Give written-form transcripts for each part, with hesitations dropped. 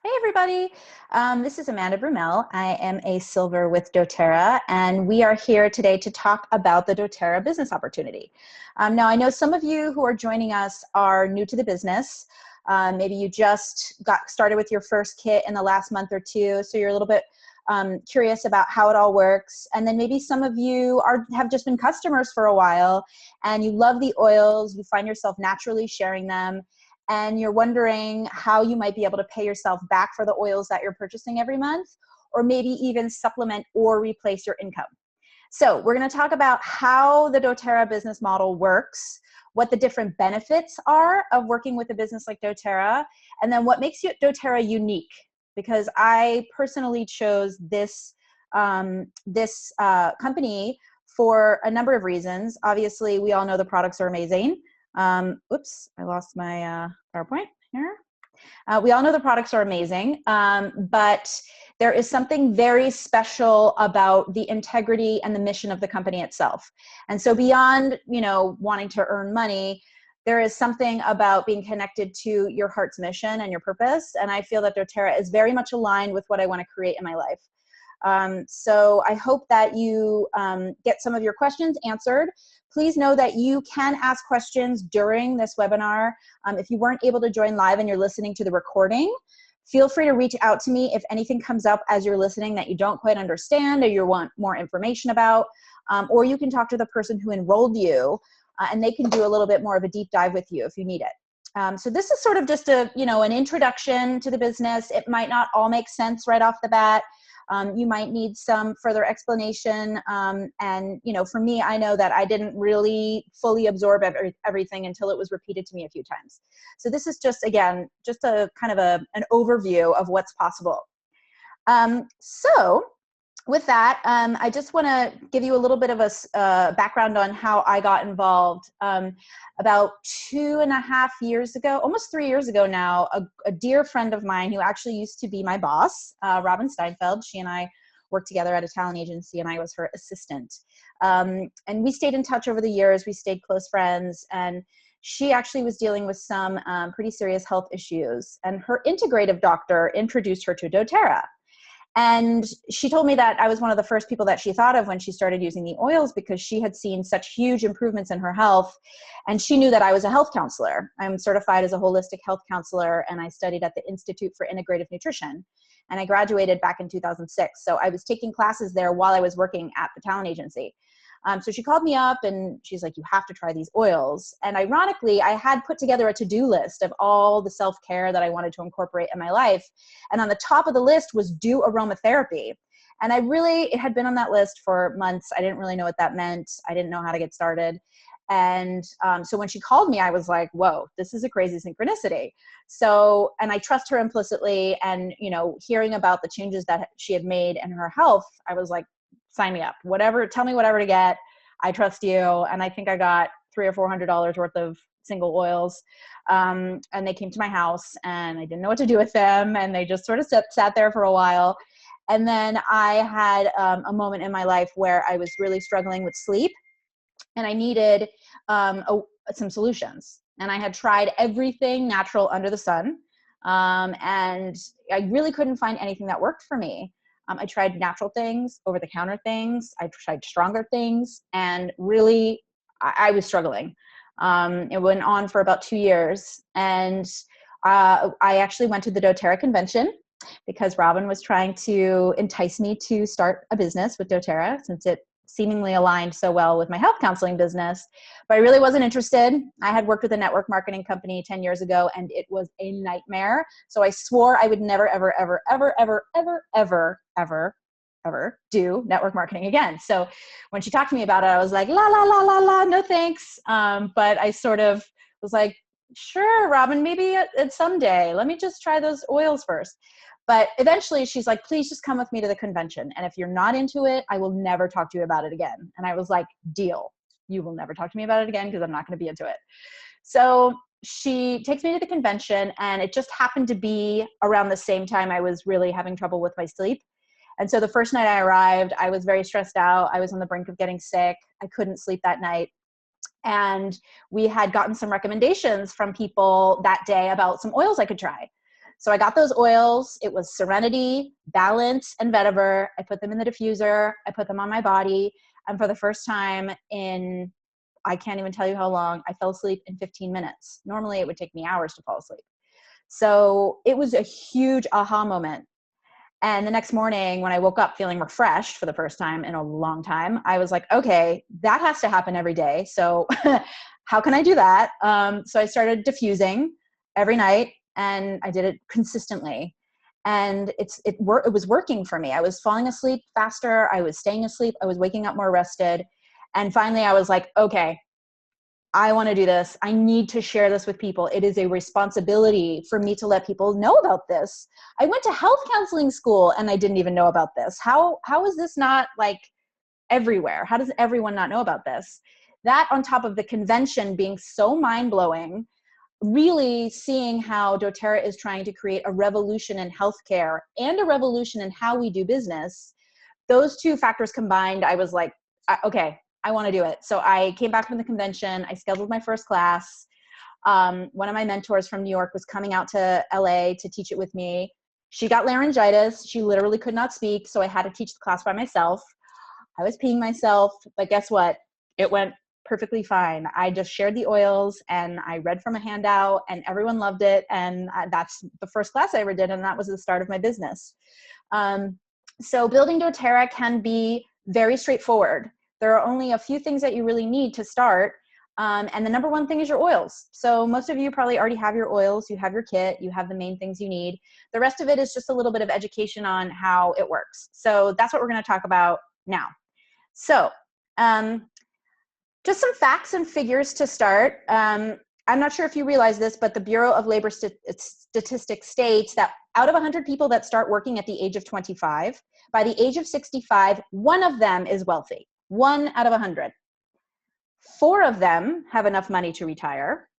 Hey everybody, this is Amanda Brumell. I am a silver with doTERRA, and we are here today to talk about the doTERRA business opportunity. Now, I know some of you who are joining us are new to the business. Maybe you just got started with your first kit in the last month or two, so you're a little bit curious about how it all works. And then maybe some of you have just been customers for a while, and you love the oils, you find yourself naturally sharing them, and you're wondering how you might be able to pay yourself back for the oils that you're purchasing every month, or maybe even supplement or replace your income. So we're going to talk about how the doTERRA business model works, what the different benefits are of working with a business like doTERRA, and then what makes doTERRA unique. Because I personally chose this company for a number of reasons. Obviously, we all know the products are amazing. Oops, I lost my PowerPoint here. We all know the products are amazing, but there is something very special about the integrity and the mission of the company itself. And so beyond, wanting to earn money, there is something about being connected to your heart's mission and your purpose. And I feel that doTERRA is very much aligned with what I want to create in my life. So I hope that you get some of your questions answered. Please know that you can ask questions during this webinar. If you weren't able to join live and you're listening to the recording, feel free to reach out to me if anything comes up as you're listening that you don't quite understand or you want more information about, or you can talk to the person who enrolled you and they can do a little bit more of a deep dive with you if you need it. So this is sort of just an introduction to the business. It might not all make sense right off the bat. You might need some further explanation. And, for me, I know that I didn't really fully absorb everything until it was repeated to me a few times. So this is just, again, just a kind of an overview of what's possible. So with that, I just want to give you a little bit of a background on how I got involved. About 2.5 years ago, almost 3 years ago now, a dear friend of mine who actually used to be my boss, Robin Steinfeld, she and I worked together at a talent agency and I was her assistant. And we stayed in touch over the years. We stayed close friends, and she actually was dealing with some pretty serious health issues. And her integrative doctor introduced her to doTERRA. And she told me that I was one of the first people that she thought of when she started using the oils, because she had seen such huge improvements in her health. And she knew that I was a health counselor. I'm certified as a holistic health counselor, and I studied at the Institute for Integrative Nutrition. And I graduated back in 2006. So I was taking classes there while I was working at the talent agency. So she called me up and she's like, you have to try these oils. And ironically, I had put together a to-do list of all the self-care that I wanted to incorporate in my life. And on the top of the list was do aromatherapy. And it had been on that list for months. I didn't really know what that meant. I didn't know how to get started. And so when she called me, I was like, whoa, this is a crazy synchronicity. So, and I trust her implicitly. And, hearing about the changes that she had made in her health, I was like, sign me up, whatever, tell me whatever to get. I trust you. And I think I got $300 or $400 worth of single oils. And they came to my house and I didn't know what to do with them. And they just sort of sat there for a while. And then I had a moment in my life where I was really struggling with sleep and I needed some solutions. And I had tried everything natural under the sun. And I really couldn't find anything that worked for me. I tried natural things, over-the-counter things. I tried stronger things, and really, I was struggling. It went on for about 2 years, and I actually went to the doTERRA convention because Robin was trying to entice me to start a business with doTERRA, since it seemingly aligned so well with my health counseling business, but I really wasn't interested. I had worked with a network marketing company 10 years ago and it was a nightmare. So I swore I would never, ever, ever, ever, ever, ever, ever, ever, ever do network marketing again. So when she talked to me about it, I was like, la, la, la, la, la, no thanks. But I sort of was like, sure, Robin, maybe it's someday. Let me just try those oils first. But eventually she's like, please just come with me to the convention. And if you're not into it, I will never talk to you about it again. And I was like, deal. You will never talk to me about it again because I'm not going to be into it. So she takes me to the convention, and it just happened to be around the same time I was really having trouble with my sleep. And so the first night I arrived, I was very stressed out. I was on the brink of getting sick. I couldn't sleep that night. And we had gotten some recommendations from people that day about some oils I could try. So I got those oils. It was Serenity, Balance, and Vetiver. I put them in the diffuser. I put them on my body. And for the first time in, I can't even tell you how long, I fell asleep in 15 minutes. Normally it would take me hours to fall asleep. So it was a huge aha moment. And the next morning when I woke up feeling refreshed for the first time in a long time, I was like, okay, that has to happen every day. So how can I do that? So I started diffusing every night, and I did it consistently. And it was working for me. I was falling asleep faster. I was staying asleep. I was waking up more rested. And finally I was like, okay, I want to do this. I need to share this with people. It is a responsibility for me to let people know about this. I went to health counseling school and I didn't even know about this. How is this not like everywhere? How does everyone not know about this? That on top of the convention being so mind-blowing, really seeing how doTERRA is trying to create a revolution in healthcare and a revolution in how we do business. Those two factors combined, I was like, okay, I want to do it. So I came back from the convention. I scheduled my first class. One of my mentors from New York was coming out to LA to teach it with me. She got laryngitis. She literally could not speak. So I had to teach the class by myself. I was peeing myself, but guess what? It went perfectly fine. I just shared the oils and I read from a handout and everyone loved it. And that's the first class I ever did. And that was the start of my business. So building doTERRA can be very straightforward. There are only a few things that you really need to start. And the number one thing is your oils. So most of you probably already have your oils, you have your kit, you have the main things you need. The rest of it is just a little bit of education on how it works. So that's what we're going to talk about now. So just some facts and figures to start. I'm not sure if you realize this, but the Bureau of Labor Statistics states that out of 100 people that start working at the age of 25, by the age of 65, one of them is wealthy. 1 out of 100. 4 of them have enough money to retire.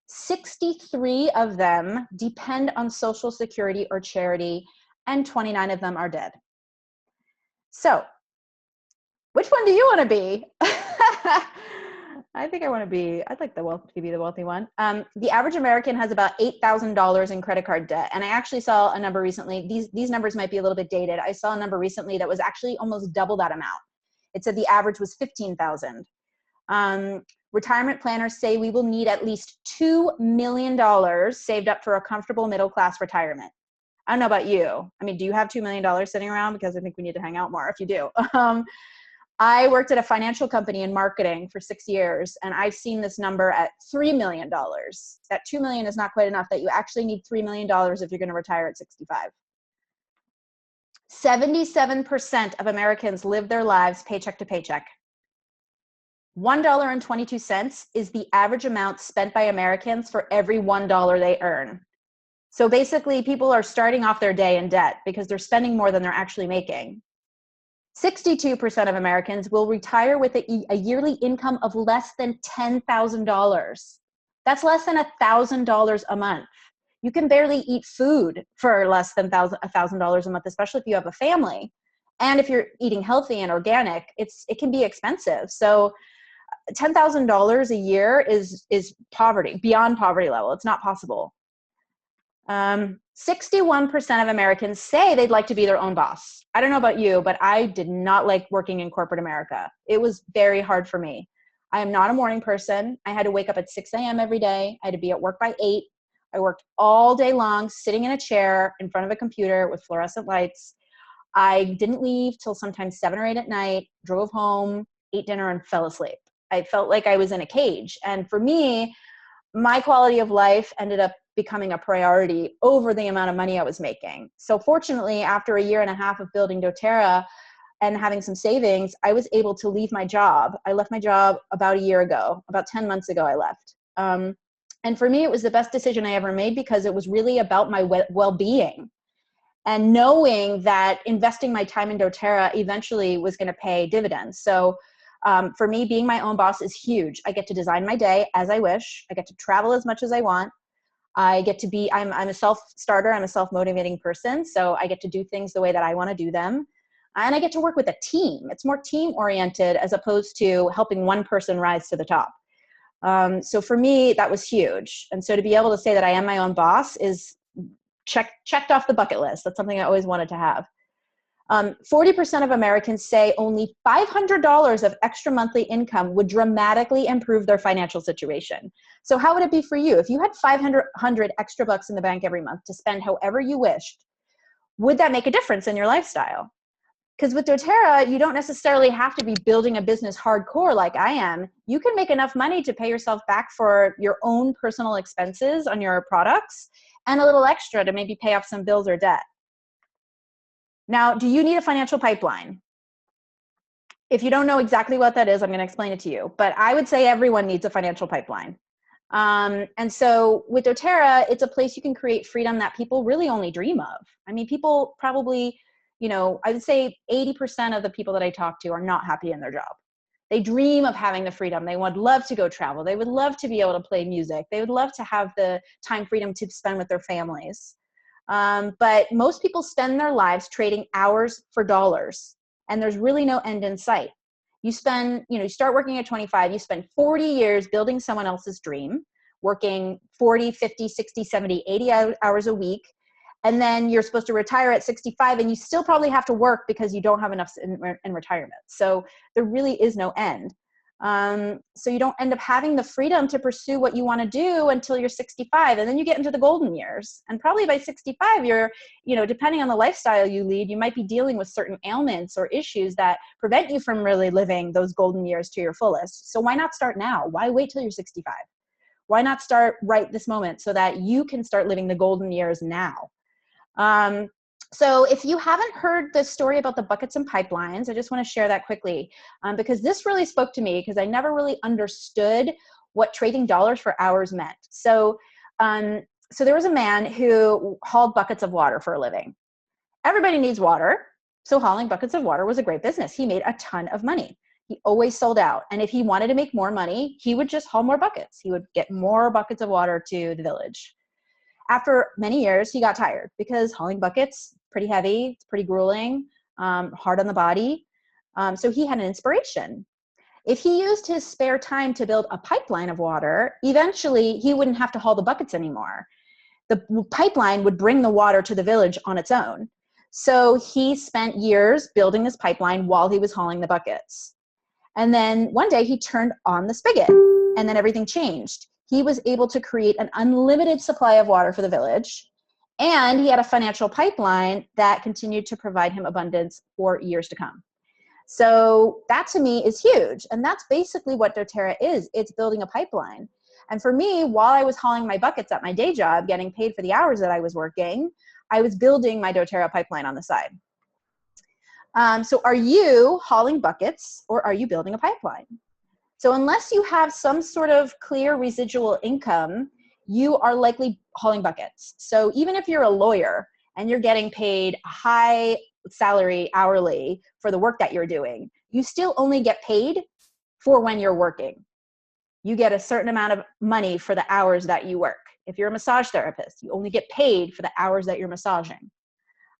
63 of them depend on Social Security or charity, and 29 of them are dead. So, which one do you want to be? I think I want to be, I'd like to be the wealthy one. The average American has about $8,000 in credit card debt. And I actually saw a number recently. These numbers might be a little bit dated. I saw a number recently that was actually almost double that amount. It said the average was $15,000. Retirement planners say we will need at least $2 million saved up for a comfortable middle-class retirement. I don't know about you. I mean, do you have $2 million sitting around? Because I think we need to hang out more if you do. I worked at a financial company in marketing for 6 years, and I've seen this number at $3 million. That $2 million is not quite enough, that you actually need $3 million if you're going to retire at 65. 77% of Americans live their lives paycheck to paycheck. $1.22 is the average amount spent by Americans for every $1 they earn. So basically, people are starting off their day in debt because they're spending more than they're actually making. 62% of Americans will retire with a yearly income of less than $10,000. That's less than $1,000 a month. You can barely eat food for less than $1,000 a month, especially if you have a family. And if you're eating healthy and organic, it can be expensive. So $10,000 a year is poverty, beyond poverty level. It's not possible. 61% of Americans say they'd like to be their own boss. I don't know about you, but I did not like working in corporate America. It was very hard for me. I am not a morning person. I had to wake up at 6 a.m. every day. I had to be at work by 8. I worked all day long, sitting in a chair in front of a computer with fluorescent lights. I didn't leave till sometimes 7 or 8 at night, drove home, ate dinner, and fell asleep. I felt like I was in a cage. And for me, my quality of life ended up becoming a priority over the amount of money I was making. So fortunately, after a year and a half of building doTERRA and having some savings, I was able to leave my job. I left my job about a year ago, about 10 months ago I left. And for me, it was the best decision I ever made because it was really about my well-being and knowing that investing my time in doTERRA eventually was going to pay dividends. So for me, being my own boss is huge. I get to design my day as I wish. I get to travel as much as I want. I get to be, I'm a self-starter. I'm a self-motivating person. So I get to do things the way that I want to do them. And I get to work with a team. It's more team-oriented as opposed to helping one person rise to the top. So for me, that was huge. And so to be able to say that I am my own boss is checked off the bucket list. That's something I always wanted to have. 40% of Americans say only $500 of extra monthly income would dramatically improve their financial situation. So how would it be for you? If you had 500 extra bucks in the bank every month to spend however you wished, would that make a difference in your lifestyle? Because with doTERRA, you don't necessarily have to be building a business hardcore like I am. You can make enough money to pay yourself back for your own personal expenses on your products and a little extra to maybe pay off some bills or debt. Now, do you need a financial pipeline? If you don't know exactly what that is, I'm going to explain it to you. But I would say everyone needs a financial pipeline. And so with doTERRA, it's a place you can create freedom that people really only dream of. I mean, people probably, I would say 80% of the people that I talk to are not happy in their job. They dream of having the freedom. They would love to go travel. They would love to be able to play music. They would love to have the time freedom to spend with their families. But most people spend their lives trading hours for dollars, and there's really no end in sight. You spend, you start working at 25, you spend 40 years building someone else's dream, working 40, 50, 60, 70, 80 hours a week. And then you're supposed to retire at 65, and you still probably have to work because you don't have enough in retirement. So there really is no end. So you don't end up having the freedom to pursue what you want to do until you're 65, and then you get into the golden years. And probably by 65, you're, depending on the lifestyle you lead, you might be dealing with certain ailments or issues that prevent you from really living those golden years to your fullest. So why not start now? Why wait till you're 65? Why not start right this moment so that you can start living the golden years now? So if you haven't heard the story about the buckets and pipelines, I just want to share that quickly, because this really spoke to me because I never really understood what trading dollars for hours meant. So there was a man who hauled buckets of water for a living. Everybody needs water, so hauling buckets of water was a great business. He made a ton of money. He always sold out. And if he wanted to make more money, he would just haul more buckets. He would get more buckets of water to the village. After many years, he got tired because hauling buckets, pretty heavy, it's pretty grueling, hard on the body. So he had an inspiration. If he used his spare time to build a pipeline of water, eventually he wouldn't have to haul the buckets anymore. The pipeline would bring the water to the village on its own. So he spent years building this pipeline while he was hauling the buckets. And then one day he turned on the spigot, and then everything changed. He was able to create an unlimited supply of water for the village, and he had a financial pipeline that continued to provide him abundance for years to come. So that to me is huge. And that's basically what doTERRA is. It's building a pipeline. And for me, while I was hauling my buckets at my day job, getting paid for the hours that I was working, I was building my doTERRA pipeline on the side. So are you hauling buckets, or are you building a pipeline? So unless you have some sort of clear residual income, you are likely hauling buckets. So even if you're a lawyer and you're getting paid a high salary hourly for the work that you're doing, you still only get paid for when you're working. You get a certain amount of money for the hours that you work. If you're a massage therapist, you only get paid for the hours that you're massaging.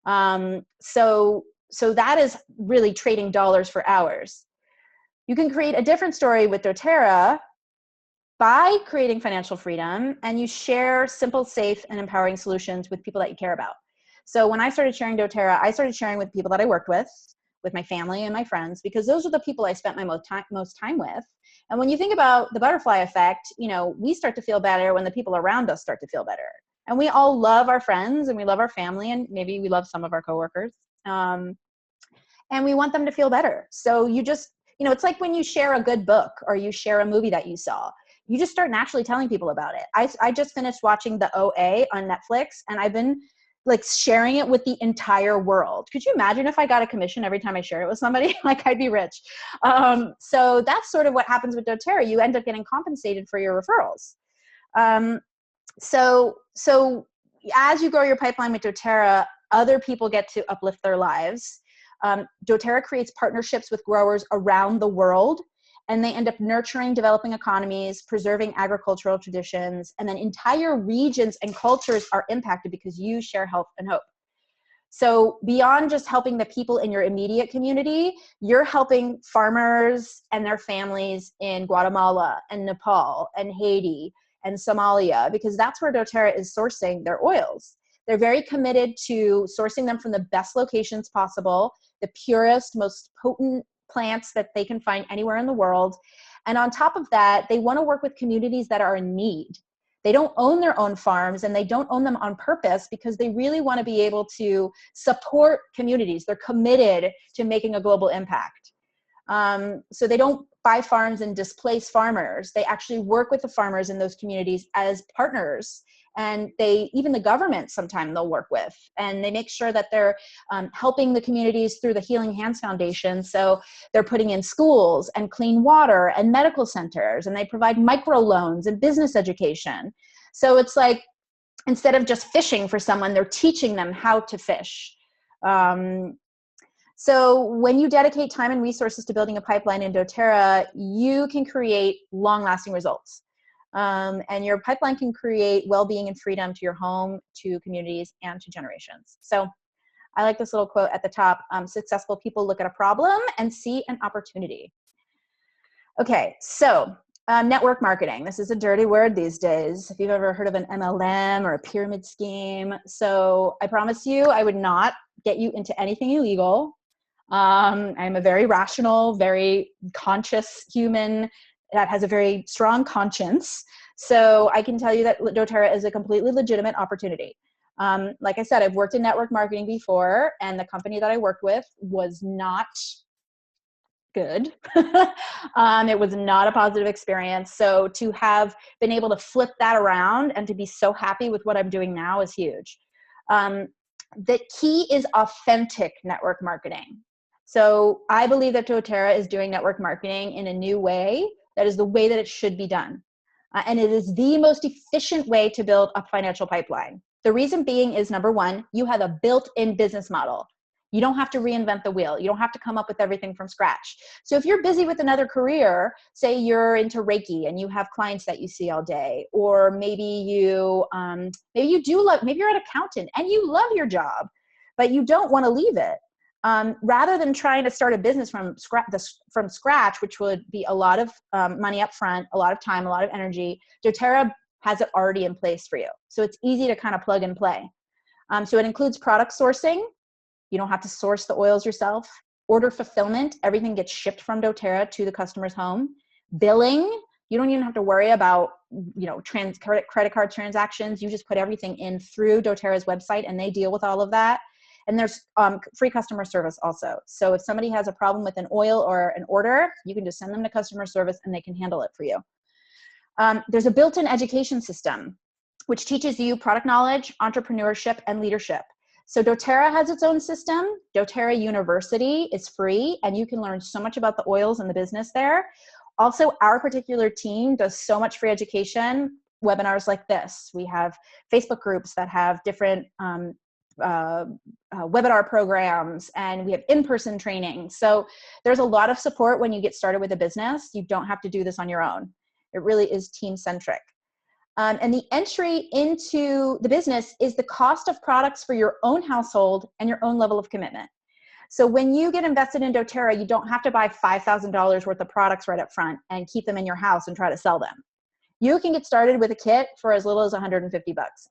So that is really trading dollars for hours. You can create a different story with doTERRA by creating financial freedom, and you share simple, safe, and empowering solutions with people that you care about. So when I started sharing doTERRA, I started sharing with people that I worked with my family and my friends, because those are the people I spent my most time with. And when you think about the butterfly effect, we start to feel better when the people around us start to feel better. And we all love our friends, and we love our family, and maybe we love some of our coworkers. And we want them to feel better. So you just, it's like when you share a good book or you share a movie that you saw, you just start naturally telling people about it. I just finished watching The OA on Netflix, and I've been like sharing it with the entire world. Could you imagine if I got a commission every time I share it with somebody? Like, I'd be rich. So that's sort of what happens with doTERRA. You end up getting compensated for your referrals. So as you grow your pipeline with doTERRA, other people get to uplift their lives. doTERRA creates partnerships with growers around the world, and they end up nurturing developing economies, preserving agricultural traditions, and then entire regions and cultures are impacted because you share health and hope. So beyond just helping the people in your immediate community, you're helping farmers and their families in Guatemala and Nepal and Haiti and Somalia, because that's where doTERRA is sourcing their oils. They're very committed to sourcing them from the best locations possible, the purest, most potent plants that they can find anywhere in the world. And on top of that, they want to work with communities that are in need. They don't own their own farms, and they don't own them on purpose because they really want to be able to support communities. They're committed to making a global impact. So they don't buy farms and displace farmers. They actually work with the farmers in those communities as partners. And even the government sometimes they'll work with, and they make sure that they're helping the communities through the Healing Hands Foundation. So they're putting in schools and clean water and medical centers, and they provide microloans and business education. So it's like, instead of just fishing for someone, they're teaching them how to fish. So when you dedicate time and resources to building a pipeline in doTERRA, you can create long-lasting results. And your pipeline can create well-being and freedom to your home, to communities, and to generations. So I like this little quote at the top: successful people look at a problem and see an opportunity. Okay, so network marketing. This is a dirty word these days. If you've ever heard of an MLM or a pyramid scheme. So I promise you, I would not get you into anything illegal. I'm a very rational, very conscious human that has a very strong conscience. So I can tell you that doTERRA is a completely legitimate opportunity. Like I said, I've worked in network marketing before, and the company that I worked with was not good. It was not a positive experience. So to have been able to flip that around and to be so happy with what I'm doing now is huge. The key is authentic network marketing. So I believe that doTERRA is doing network marketing in a new way. That is the way that it should be done. And it is the most efficient way to build a financial pipeline. The reason being is, number one, you have a built-in business model. You don't have to reinvent the wheel. You don't have to come up with everything from scratch. So if you're busy with another career, say you're into Reiki and you have clients that you see all day, or maybe you're an accountant and you love your job, but you don't want to leave it. Rather than trying to start a business from scratch, which would be a lot of money up front, a lot of time, a lot of energy, doTERRA has it already in place for you. So it's easy to kind of plug and play. So it includes product sourcing. You don't have to source the oils yourself. Order fulfillment. Everything gets shipped from doTERRA to the customer's home. Billing. You don't even have to worry about, credit card transactions. You just put everything in through doTERRA's website, and they deal with all of that. And there's free customer service also. So if somebody has a problem with an oil or an order, you can just send them to customer service and they can handle it for you. There's a built-in education system, which teaches you product knowledge, entrepreneurship, and leadership. So doTERRA has its own system. doTERRA University is free, and you can learn so much about the oils and the business there. Also, our particular team does so much free education, webinars like this. We have Facebook groups that have different webinar programs, and we have in-person training. So there's a lot of support when you get started with a business. You don't have to do this on your own. It really is team-centric. And the entry into the business is the cost of products for your own household and your own level of commitment. So when you get invested in doTERRA, you don't have to buy $5,000 worth of products right up front and keep them in your house and try to sell them. You can get started with a kit for as little as $150.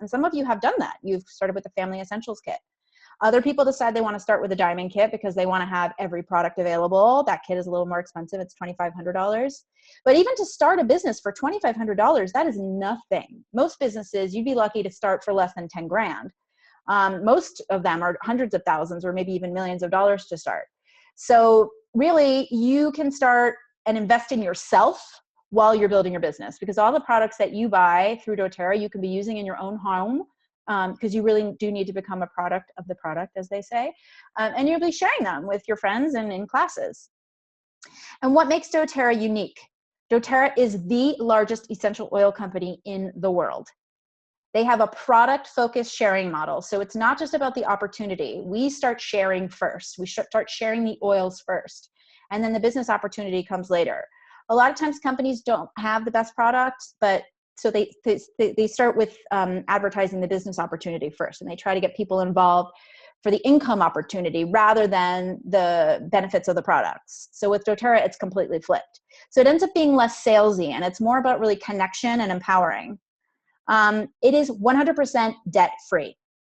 And some of you have done that. You've started with the Family Essentials kit. Other people decide they want to start with a diamond kit because they want to have every product available. That kit is a little more expensive. It's $2,500. But even to start a business for $2,500, that is nothing. Most businesses, you'd be lucky to start for less than 10 grand. Most of them are hundreds of thousands or maybe even millions of dollars to start. So really, you can start and invest in yourself while you're building your business, because all the products that you buy through doTERRA, you can be using in your own home, because you really do need to become a product of the product, as they say. And you'll be sharing them with your friends and in classes. And what makes doTERRA unique? doTERRA is the largest essential oil company in the world. They have a product-focused sharing model. So it's not just about the opportunity. We start sharing first. We start sharing the oils first. And then the business opportunity comes later. A lot of times companies don't have the best product, but so they start with advertising the business opportunity first, and they try to get people involved for the income opportunity rather than the benefits of the products. So with doTERRA, it's completely flipped. So it ends up being less salesy, and it's more about really connection and empowering. It is 100% debt-free.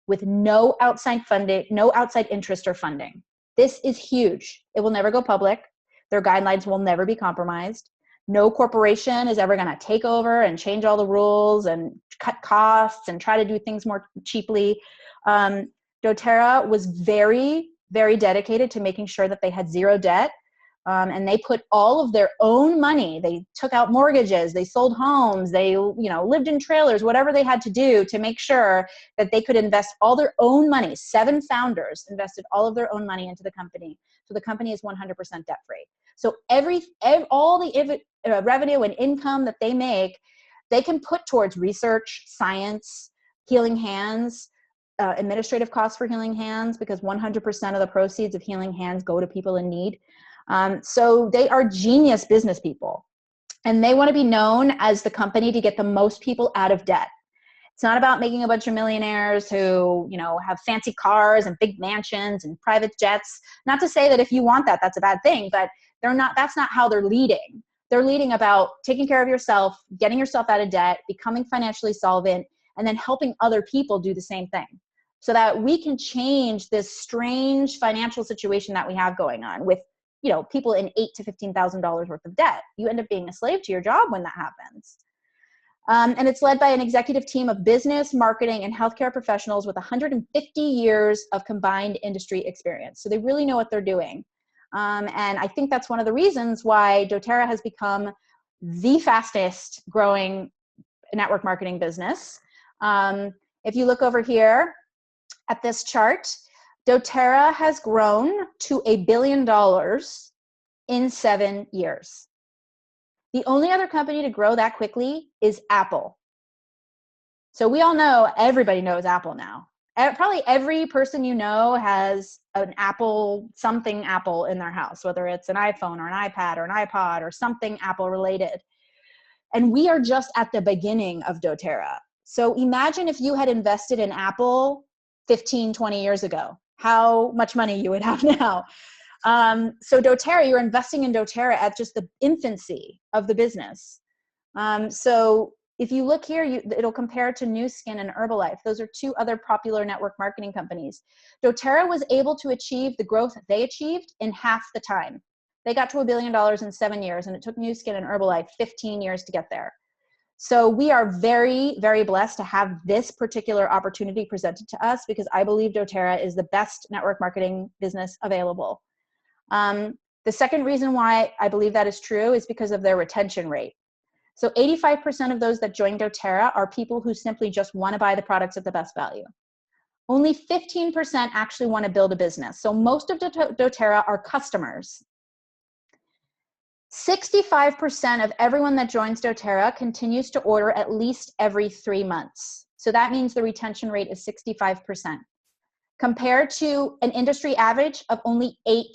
with no outside funding, no outside interest or funding. This is huge. It will never go public. Their guidelines will never be compromised. No corporation is ever going to take over and change all the rules and cut costs and try to do things more cheaply. doTERRA was very, very dedicated to making sure that they had zero debt. And they put all of their own money. They took out mortgages, they sold homes, they, lived in trailers, whatever they had to do to make sure that they could invest all their own money. 7 founders invested all of their own money into the company. So the company is 100% debt free. So all the revenue and income that they make, they can put towards research, science, Healing Hands, administrative costs for Healing Hands, because 100% of the proceeds of Healing Hands go to people in need. So they are genius business people, and they want to be known as the company to get the most people out of debt. It's not about making a bunch of millionaires who, have fancy cars and big mansions and private jets. Not to say that if you want that, that's a bad thing, but that's not how they're leading. They're leading about taking care of yourself, getting yourself out of debt, becoming financially solvent, and then helping other people do the same thing, so that we can change this strange financial situation that we have going on with people in $8,000 to $15,000 worth of debt. You end up being a slave to your job when that happens. And it's led by an executive team of business, marketing, and healthcare professionals with 150 years of combined industry experience. So they really know what they're doing. And I think that's one of the reasons why doTERRA has become the fastest growing network marketing business. If you look over here at this chart, doTERRA has grown to $1 billion in 7 years. The only other company to grow that quickly is Apple. So we all know, everybody knows Apple now. Probably every person has an Apple, something Apple in their house, whether it's an iPhone or an iPad or an iPod or something Apple related. And we are just at the beginning of doTERRA. So imagine if you had invested in Apple 15, 20 years ago, how much money you would have now. So doTERRA, you're investing in doTERRA at just the infancy of the business. So if you look here, it'll compare to Nu Skin and Herbalife. Those are 2 other popular network marketing companies. doTERRA was able to achieve the growth they achieved in half the time. They got to $1 billion in 7 years, and it took Nu Skin and Herbalife 15 years to get there. So we are very, very blessed to have this particular opportunity presented to us, because I believe doTERRA is the best network marketing business available. The second reason why I believe that is true is because of their retention rate. So 85% of those that join doTERRA are people who simply just want to buy the products at the best value. Only 15% actually want to build a business. So most of doTERRA are customers. 65% of everyone that joins doTERRA continues to order at least every 3 months. So that means the retention rate is 65%, compared to an industry average of only 8%.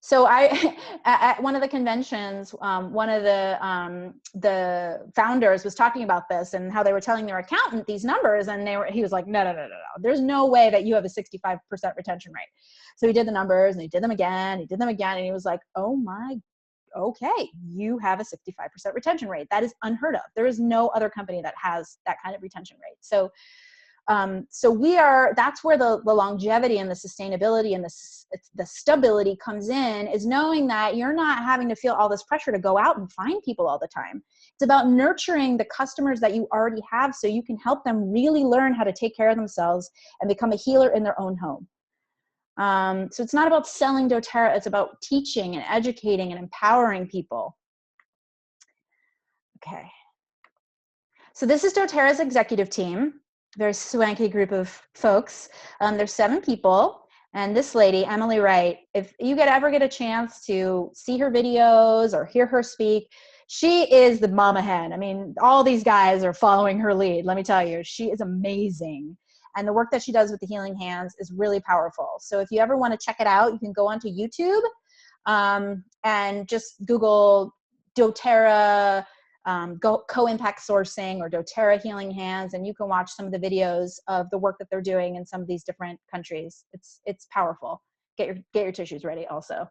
So at one of the conventions, one of the founders was talking about this and how they were telling their accountant these numbers, and he was like, no. There's no way that you have a 65% retention rate. So he did the numbers, and he did them again, and he was like, oh my, okay, you have a 65% retention rate. That is unheard of. There is no other company that has that kind of retention rate. So that's where the longevity and the sustainability and the stability comes in, is knowing that you're not having to feel all this pressure to go out and find people all the time. It's about nurturing the customers that you already have, so you can help them really learn how to take care of themselves and become a healer in their own home. So it's not about selling doTERRA, it's about teaching and educating and empowering people. Okay. So this is doTERRA's executive team. Very swanky group of folks. There's 7 people, and this lady, Emily Wright, if you ever get a chance to see her videos or hear her speak, she is the mama hen. I mean, all these guys are following her lead. Let me tell you, she is amazing. And the work that she does with the Healing Hands is really powerful. So if you ever want to check it out, you can go onto YouTube and just Google doTERRA co-impact sourcing or doTERRA Healing Hands, and you can watch some of the videos of the work that they're doing in some of these different countries. It's powerful. Get your tissues ready also.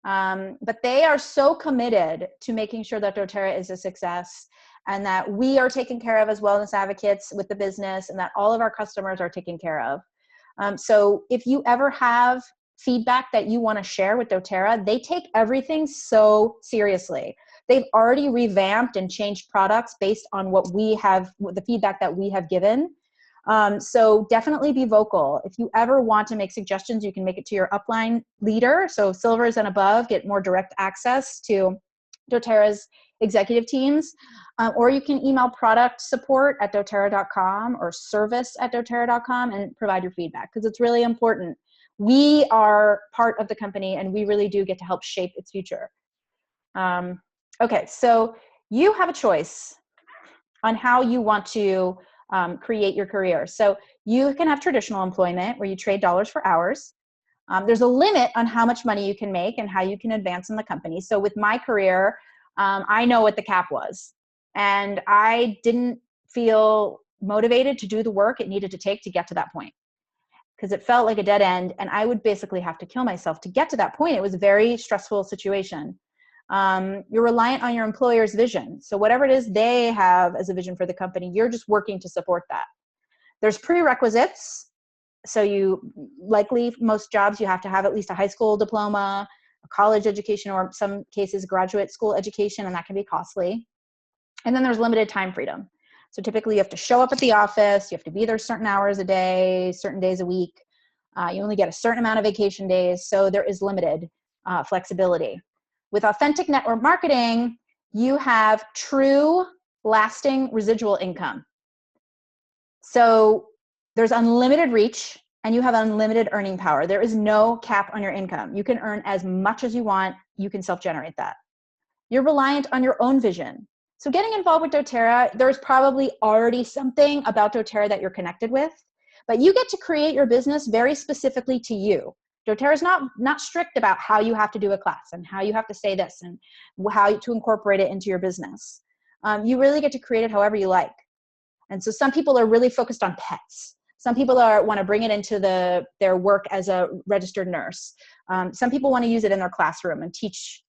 But they are so committed to making sure that doTERRA is a success. and that we are taken care of as wellness advocates with the business, and that all of our customers are taken care of. So if you ever have feedback that you want to share with doTERRA, they take everything so seriously. They've already revamped and changed products based on what we have, the feedback that we have given. So definitely be vocal. If you ever want to make suggestions, you can make it to your upline leader. So silvers and above get more direct access to doTERRA's executive teams, or you can email product support at doTERRA.com or service@doTERRA.com and provide your feedback, because it's really important. We are part of the company and we really do get to help shape its future. Okay, so you have a choice on how you want to create your career. So you can have traditional employment where you trade dollars for hours. There's a limit on how much money you can make and how you can advance in the company. So with my career, I know what the cap was, and I didn't feel motivated to do the work it needed to take to get to that point, because it felt like a dead end, and I would basically have to kill myself to get to that point. It was a very stressful situation. You're reliant on your employer's vision. So whatever it is they have as a vision for the company, you're just working to support that. There's prerequisites. So you likely, most jobs, you have to have at least a high school diploma, a college education, or in some cases graduate school education, and that can be costly. And then there's limited time freedom. So typically you have to show up at the office, you have to be there certain hours a day, certain days a week. You only get a certain amount of vacation days, so there is limited flexibility. With authentic network marketing, you have true, lasting residual income. So there's unlimited reach, and you have unlimited earning power. There is no cap on your income. You can earn as much as you want. You can self-generate that. You're reliant on your own vision. So getting involved with doTERRA, there's probably already something about doTERRA that you're connected with, but you get to create your business very specifically to you. doTERRA is not strict about how you have to do a class and how you have to say this and how to incorporate it into your business. You really get to create it however you like. And so some people are really focused on pets. Some people want to bring it into their work as a registered nurse. Some people want to use it in their classroom and teach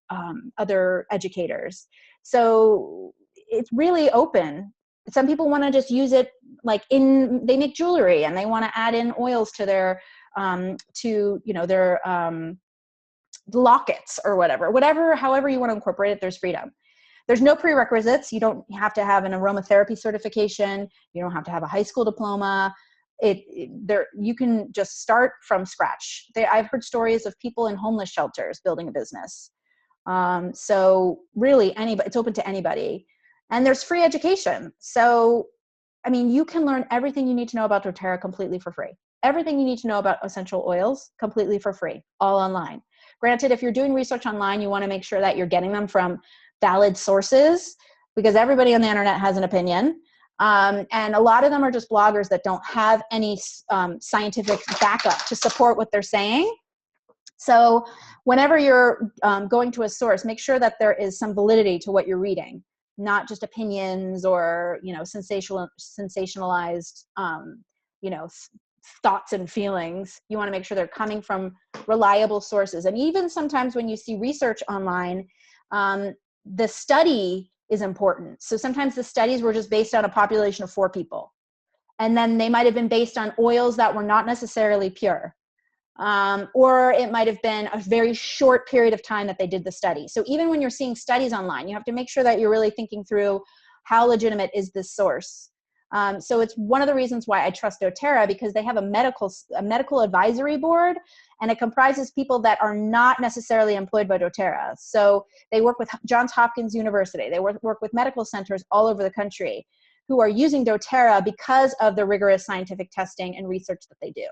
other educators. So it's really open. Some people want to just use it like they make jewelry and they want to add in oils to their lockets or whatever, however you want to incorporate it, there's freedom. There's no prerequisites. You don't have to have an aromatherapy certification. You don't have to have a high school diploma. You can just start from scratch. I've heard stories of people in homeless shelters building a business. So really it's open to anybody. And there's free education. So, I mean, you can learn everything you need to know about doTERRA completely for free. Everything you need to know about essential oils completely for free, all online. Granted, if you're doing research online, you want to make sure that you're getting them from valid sources, because everybody on the internet has an opinion. And a lot of them are just bloggers that don't have any scientific backup to support what they're saying. So whenever you're going to a source, make sure that there is some validity to what you're reading, not just opinions or, sensationalized, thoughts and feelings. You want to make sure they're coming from reliable sources. And even sometimes when you see research online, the study is important. So sometimes the studies were just based on a population of 4 people. And then they might have been based on oils that were not necessarily pure. Or it might have been a very short period of time that they did the study. So even when you're seeing studies online, you have to make sure that you're really thinking through how legitimate is this source. So it's one of the reasons why I trust doTERRA, because they have a medical advisory board, and it comprises people that are not necessarily employed by doTERRA. So they work with Johns Hopkins University. They work with medical centers all over the country who are using doTERRA because of the rigorous scientific testing and research that they do.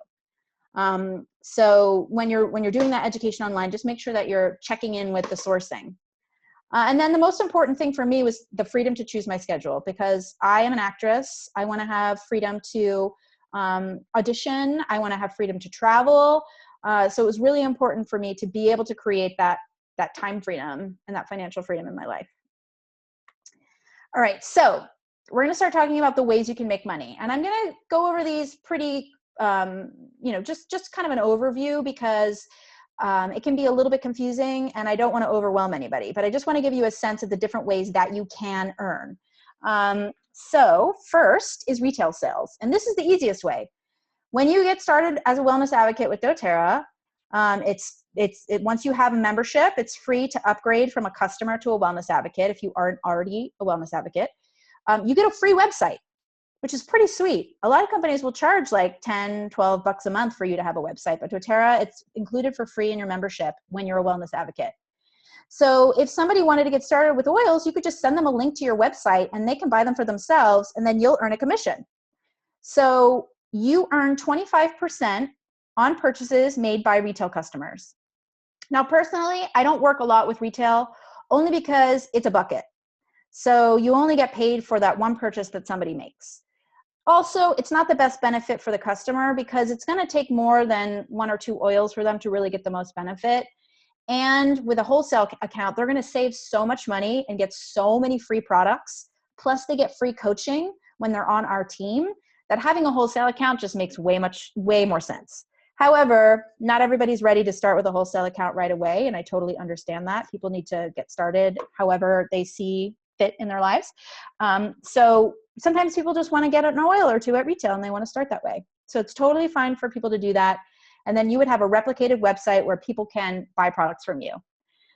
So when you're doing that education online, just make sure that you're checking in with the sourcing. And then the most important thing for me was the freedom to choose my schedule, because I am an actress. I want to have freedom to audition. I want to have freedom to travel. So it was really important for me to be able to create that time freedom and that financial freedom in my life. All right, so we're going to start talking about the ways you can make money. And I'm going to go over these pretty, just kind of an overview, because it can be a little bit confusing and I don't want to overwhelm anybody, but I just want to give you a sense of the different ways that you can earn. So first is retail sales. And this is the easiest way. When you get started as a wellness advocate with doTERRA, once you have a membership, it's free to upgrade from a customer to a wellness advocate if you aren't already a wellness advocate. You get a free website, which is pretty sweet. A lot of companies will charge like 10, 12 bucks a month for you to have a website, but doTERRA, it's included for free in your membership when you're a wellness advocate. So if somebody wanted to get started with oils, you could just send them a link to your website and they can buy them for themselves, and then you'll earn a commission. So you earn 25% on purchases made by retail customers. Now, personally, I don't work a lot with retail only because it's a bucket. So you only get paid for that one purchase that somebody makes. Also, it's not the best benefit for the customer because it's going to take more than 1 or 2 oils for them to really get the most benefit. And with a wholesale account, they're going to save so much money and get so many free products. Plus, they get free coaching when they're on our team, that having a wholesale account just makes way more sense. However, not everybody's ready to start with a wholesale account right away, and I totally understand that. People need to get started however they see fit in their lives. So sometimes people just want to get an oil or 2 at retail and they want to start that way. So it's totally fine for people to do that. And then you would have a replicated website where people can buy products from you.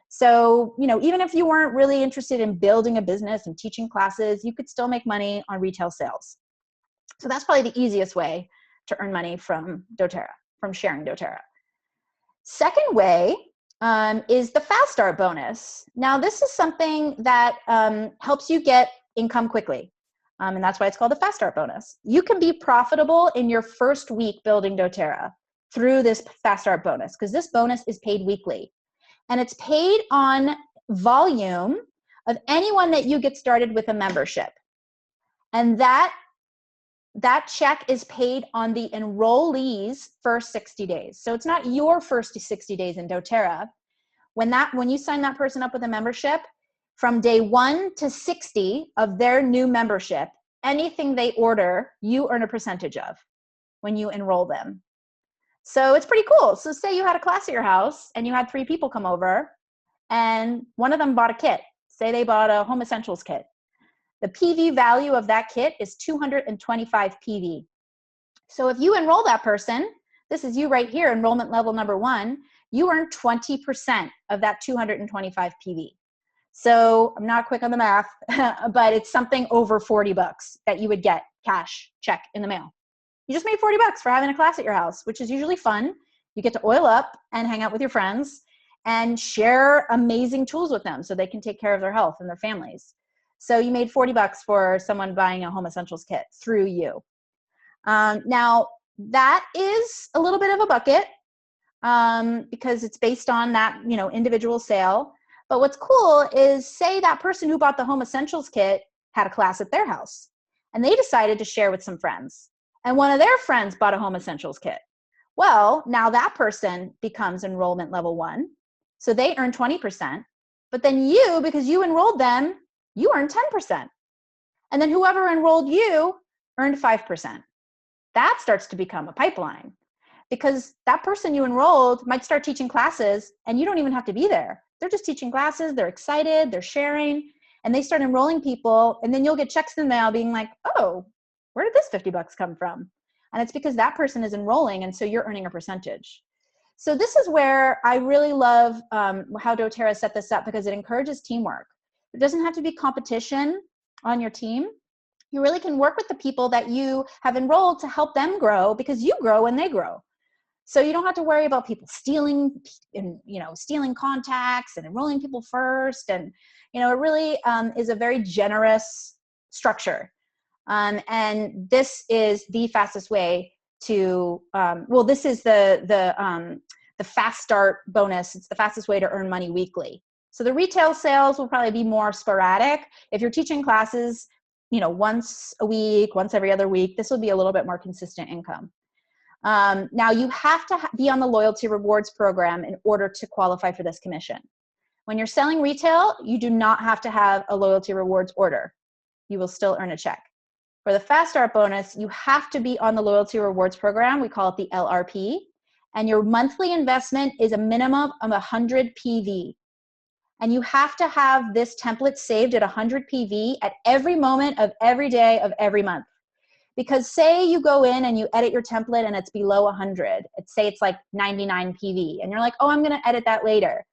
So, even if you weren't really interested in building a business and teaching classes, you could still make money on retail sales. So that's probably the easiest way to earn money from doTERRA, from sharing doTERRA. Second way is the Fast Start bonus. Now, this is something that helps you get income quickly. And that's why it's called the Fast Start bonus. You can be profitable in your first week building doTERRA through this Fast Start bonus, because this bonus is paid weekly. And it's paid on volume of anyone that you get started with a membership. And that check is paid on the enrollee's first 60 days. So it's not your first 60 days in doTERRA. When you sign that person up with a membership, from day 1 to 60 of their new membership, anything they order, you earn a percentage of when you enroll them. So it's pretty cool. So say you had a class at your house and you had 3 people come over and one of them bought a kit. Say they bought a home essentials kit. The PV value of that kit is 225 PV. So if you enroll that person, this is you right here, enrollment level number 1, you earn 20% of that 225 PV. So I'm not quick on the math, but it's something over 40 bucks that you would get cash check in the mail. You just made 40 bucks for having a class at your house, which is usually fun. You get to oil up and hang out with your friends and share amazing tools with them so they can take care of their health and their families. So you made 40 bucks for someone buying a home essentials kit through you. Now, that is a little bit of a bucket because it's based on that, individual sale. But what's cool is, say that person who bought the home essentials kit had a class at their house and they decided to share with some friends. And one of their friends bought a home essentials kit. Well, now that person becomes enrollment level 1. So they earn 20%. But then you, because you enrolled them, you earn 10%. And then whoever enrolled you earned 5%. That starts to become a pipeline, because that person you enrolled might start teaching classes and you don't even have to be there. They're just teaching classes. They're excited. They're sharing. And they start enrolling people. And then you'll get checks in the mail being like, oh, where did this 50 bucks come from? And it's because that person is enrolling, and so you're earning a percentage. So this is where I really love how doTERRA set this up, because it encourages teamwork. It doesn't have to be competition on your team. You really can work with the people that you have enrolled to help them grow, because you grow when they grow. So you don't have to worry about people stealing contacts and enrolling people first. And, it really is a very generous structure. And this is the fastest way to, this is the Fast Start bonus. It's the fastest way to earn money weekly. So the retail sales will probably be more sporadic. If you're teaching classes, once a week, once every other week, this will be a little bit more consistent income. Now you have to be on the loyalty rewards program in order to qualify for this commission. When you're selling retail, you do not have to have a loyalty rewards order. You will still earn a check. For the Fast Start bonus, you have to be on the loyalty rewards program. We call it the LRP. And your monthly investment is a minimum of 100 PV. And you have to have this template saved at 100 PV at every moment of every day of every month. Because say you go in and you edit your template and it's below 100, say it's like 99 PV, and you're like, oh, I'm gonna edit that later.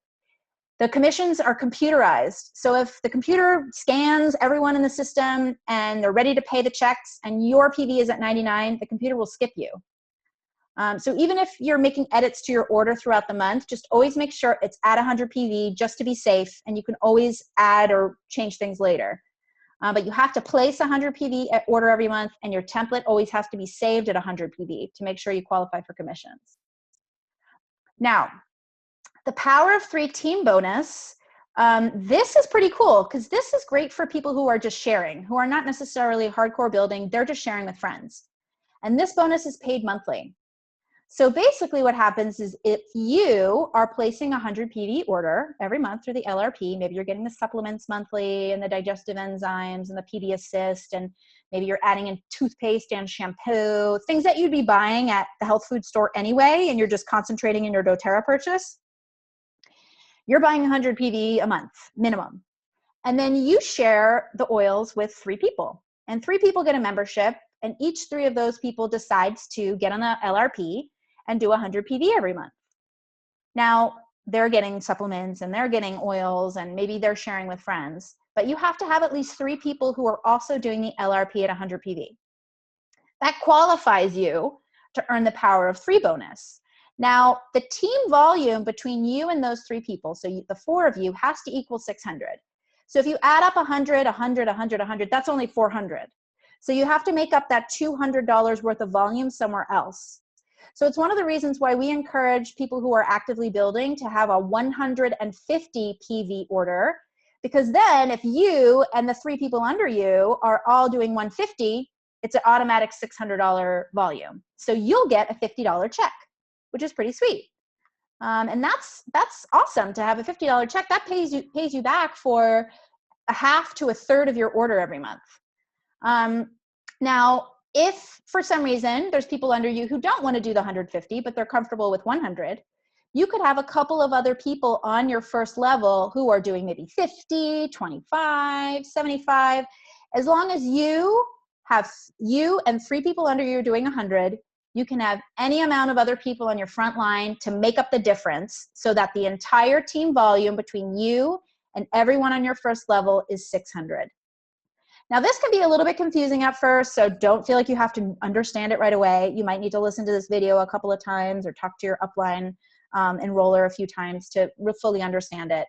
The commissions are computerized. So if the computer scans everyone in the system and they're ready to pay the checks and your PV is at 99, the computer will skip you. So even if you're making edits to your order throughout the month, just always make sure it's at 100 PV just to be safe, and you can always add or change things later. But you have to place 100 PV at order every month, and your template always has to be saved at 100 PV to make sure you qualify for commissions. Now, the Power of 3 team bonus, this is pretty cool because this is great for people who are just sharing, who are not necessarily hardcore building, they're just sharing with friends. And this bonus is paid monthly. So basically what happens is if you are placing a 100 PV order every month through the LRP, maybe you're getting the supplements monthly and the digestive enzymes and the PD assist, and maybe you're adding in toothpaste and shampoo, things that you'd be buying at the health food store anyway, and you're just concentrating in your doTERRA purchase. You're buying 100 PV a month minimum. And then you share the oils with 3 people, and 3 people get a membership, and each 3 of those people decides to get on the LRP and do 100 PV every month. Now, they're getting supplements and they're getting oils and maybe they're sharing with friends, but you have to have at least 3 people who are also doing the LRP at 100 PV. That qualifies you to earn the Power of 3 bonus. Now, the team volume between you and those 3 people, so the 4 of you, has to equal 600. So if you add up 100, 100, 100, 100, that's only 400. So you have to make up that $200 worth of volume somewhere else. So it's one of the reasons why we encourage people who are actively building to have a 150 PV order, because then if you and the 3 people under you are all doing 150, it's an automatic $600 volume. So you'll get a $50 check, which is pretty sweet. And that's awesome to have a $50 check. That pays you back for a half to a third of your order every month. Now, if for some reason there's people under you who don't want to do the 150, but they're comfortable with 100, you could have a couple of other people on your first level who are doing maybe 50, 25, 75. As long as you and 3 people under you are doing 100, you can have any amount of other people on your front line to make up the difference so that the entire team volume between you and everyone on your first level is 600. Now, this can be a little bit confusing at first, so don't feel like you have to understand it right away. You might need to listen to this video a couple of times or talk to your upline enroller a few times to fully understand it.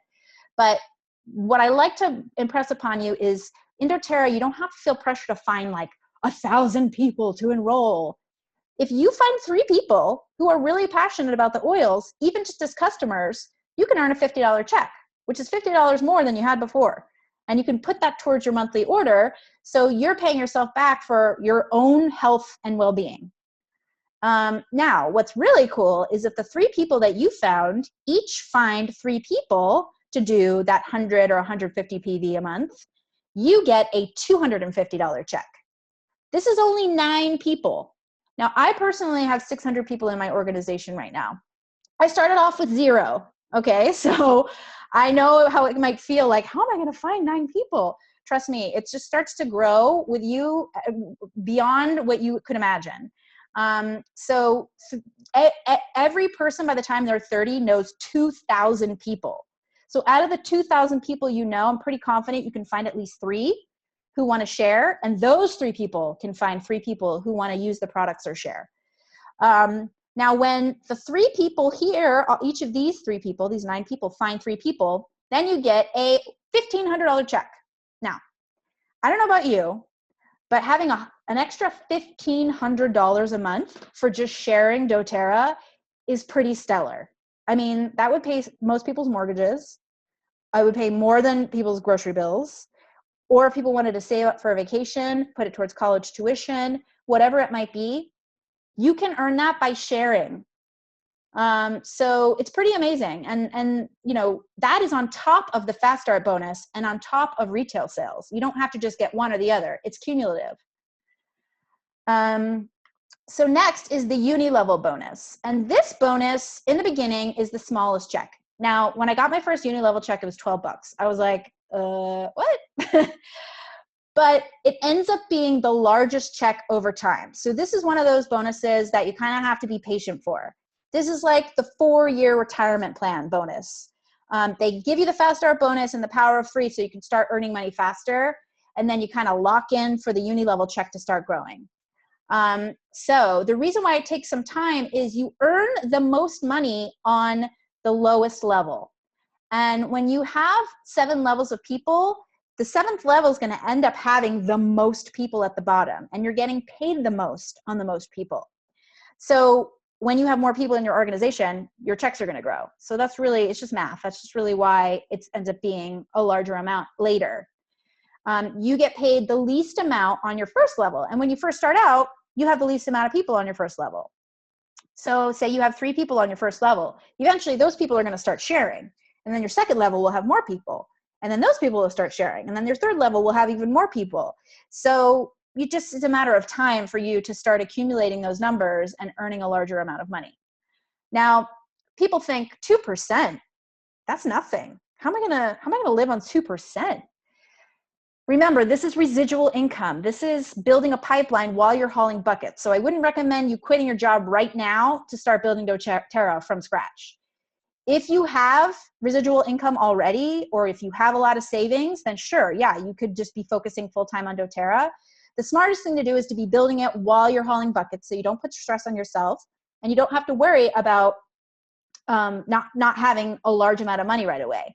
But what I like to impress upon you is in doTERRA, you don't have to feel pressure to find like 1,000 people to enroll. If you find 3 people who are really passionate about the oils, even just as customers, you can earn a $50 check, which is $50 more than you had before. And you can put that towards your monthly order, so you're paying yourself back for your own health and well-being. Now, what's really cool is if the 3 people that you found each find 3 people to do that 100 or 150 PV a month, you get a $250 check. This is only 9 people. Now, I personally have 600 people in my organization right now. I started off with 0. Okay, so I know how it might feel like, how am I going to find 9 people? Trust me, it just starts to grow with you beyond what you could imagine. So every person by the time they're 30 knows 2,000 people. So out of the 2,000 people you know, I'm pretty confident you can find at least 3 who want to share, and those 3 people can find 3 people who want to use the products or share. Now, when the 3 people here, each of these 3 people, these 9 people, find 3 people, then you get a $1,500 check. Now, I don't know about you, but having an extra $1,500 a month for just sharing doTERRA is pretty stellar. I mean, that would pay most people's mortgages. I would pay more than people's grocery bills. Or if people wanted to save up for a vacation, put it towards college tuition, whatever it might be, you can earn that by sharing. So it's pretty amazing. And you know, that is on top of the Fast Start bonus and on top of retail sales. You don't have to just get one or the other. It's cumulative. So next is the Uni Level Bonus. And this bonus in the beginning is the smallest check. Now, when I got my first uni level check, it was 12 bucks. I was like, what? But it ends up being the largest check over time. So this is one of those bonuses that you kind of have to be patient for. This is like the 4-year retirement plan bonus. They give you the fast start bonus and the power of free so you can start earning money faster. And then you kind of lock in for the uni level check to start growing. So the reason why it takes some time is you earn the most money on the lowest level. And when you have 7 levels of people, the 7th level is going to end up having the most people at the bottom, and you're getting paid the most on the most people. So when you have more people in your organization, your checks are going to grow. So that's really, it's just math. That's just really why it ends up being a larger amount later. You get paid the least amount on your first level. And when you first start out, you have the least amount of people on your first level. So say you have 3 people on your first level. Eventually, those people are going to start sharing. And then your second level will have more people. And then those people will start sharing. And then your third level will have even more people. So it's a matter of time for you to start accumulating those numbers and earning a larger amount of money. Now, people think 2%, that's nothing. How am I gonna live on 2%? Remember, this is residual income. This is building a pipeline while you're hauling buckets. So I wouldn't recommend you quitting your job right now to start building doTERRA from scratch. If you have residual income already, or if you have a lot of savings, then sure, yeah, you could just be focusing full-time on doTERRA. The smartest thing to do is to be building it while you're hauling buckets so you don't put stress on yourself and you don't have to worry about not having a large amount of money right away.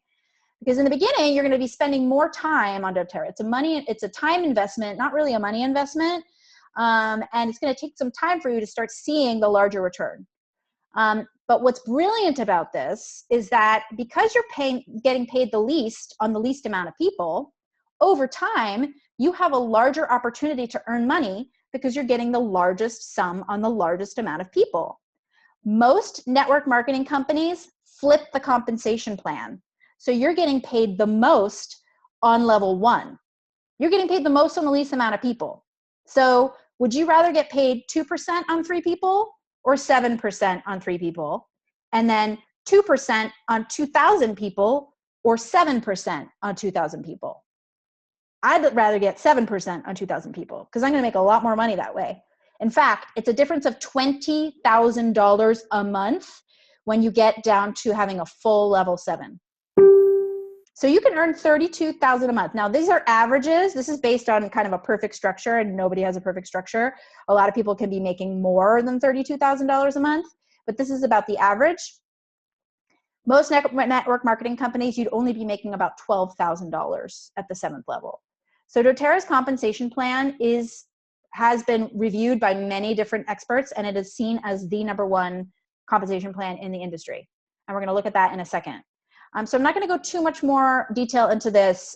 Because in the beginning, you're going to be spending more time on doTERRA. It's a time investment, not really a money investment. And it's going to take some time for you to start seeing the larger return. But what's brilliant about this is that because you're getting paid the least on the least amount of people, over time, you have a larger opportunity to earn money because you're getting the largest sum on the largest amount of people. Most network marketing companies flip the compensation plan. So you're getting paid the most on level 1. You're getting paid the most on the least amount of people. So would you rather get paid 2% on 3 people or 7% on 3 people? And then 2% on 2,000 people or 7% on 2,000 people? I'd rather get 7% on 2,000 people because I'm going to make a lot more money that way. In fact, it's a difference of $20,000 a month when you get down to having a full level 7. So you can earn $32,000 a month. Now, these are averages. This is based on kind of a perfect structure, and nobody has a perfect structure. A lot of people can be making more than $32,000 a month, but this is about the average. Most network marketing companies, you'd only be making about $12,000 at the 7th level. So doTERRA's compensation plan has been reviewed by many different experts, and it is seen as the #1 compensation plan in the industry. And we're going to look at that in a second. So I'm not going to go too much more detail into this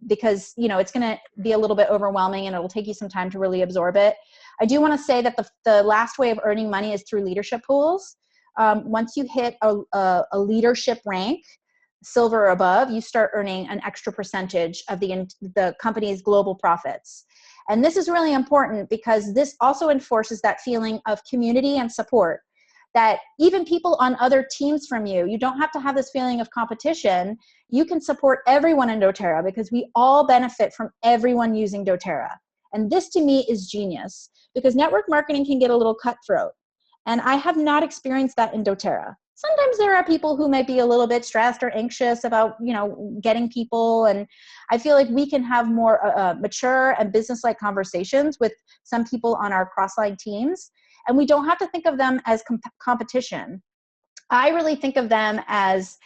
because, it's going to be a little bit overwhelming and it will take you some time to really absorb it. I do want to say that the last way of earning money is through leadership pools. Once you hit a leadership rank, silver or above, you start earning an extra percentage of the company's global profits. And this is really important because this also enforces that feeling of community and support. That even people on other teams from you don't have to have this feeling of competition. You can support everyone in doTERRA because we all benefit from everyone using doTERRA. And this to me is genius because network marketing can get a little cutthroat. And I have not experienced that in doTERRA. Sometimes there are people who might be a little bit stressed or anxious about, getting people. And I feel like we can have more mature and business-like conversations with some people on our cross-line teams. And we don't have to think of them as competition. I really think of them as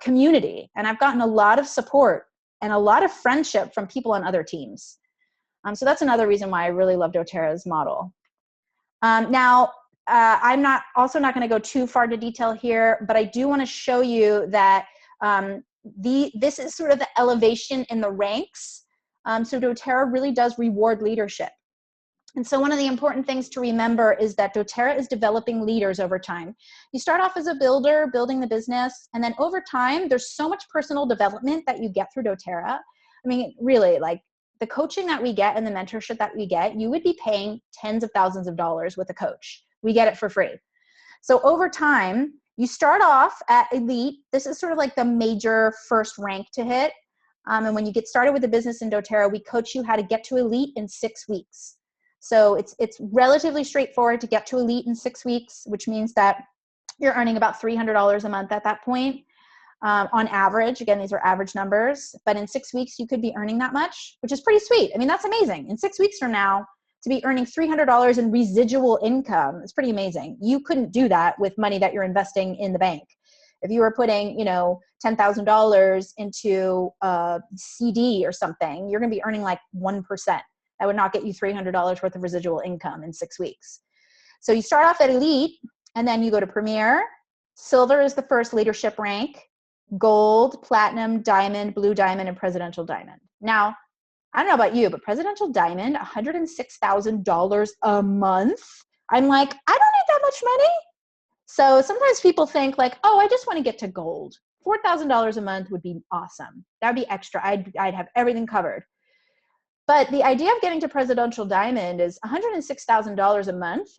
community. And I've gotten a lot of support and a lot of friendship from people on other teams. So that's another reason why I really love doTERRA's model. Now, I'm also not going to go too far into detail here, but I do want to show you that this is sort of the elevation in the ranks. So doTERRA really does reward leadership. And so one of the important things to remember is that doTERRA is developing leaders over time. You start off as a builder, building the business, and then over time, there's so much personal development that you get through doTERRA. I mean, really, like the coaching that we get and the mentorship that we get, you would be paying tens of thousands of dollars with a coach. We get it for free. So over time, You start off at elite. This is sort of like the major first rank to hit. And when you get started with the business in doTERRA, we coach you how to get to elite in 6 weeks. So it's relatively straightforward to get to elite in 6 weeks, which means that you're earning about $300 a month at that point. On average. Again, these are average numbers, but in 6 weeks, you could be earning that much, which is pretty sweet. I mean, that's amazing. In 6 weeks from now, to be earning $300 in residual income, it's pretty amazing. You couldn't do that with money that you're investing in the bank. If you were putting, you know, $10,000 into a CD or something, you're going to be earning like 1%. That would not get you $300 worth of residual income in 6 weeks. So you start off at elite, and then you go to premier. Silver is the first leadership rank. Gold, platinum, diamond, blue diamond, and presidential diamond. Now, I don't know about you, but presidential diamond, $106,000 a month. I'm like, I don't need that much money. So sometimes people think like, oh, I just want to get to gold. $4,000 a month would be awesome. That'd be extra. I'd have everything covered. But the idea of getting to presidential diamond is $106,000 a month.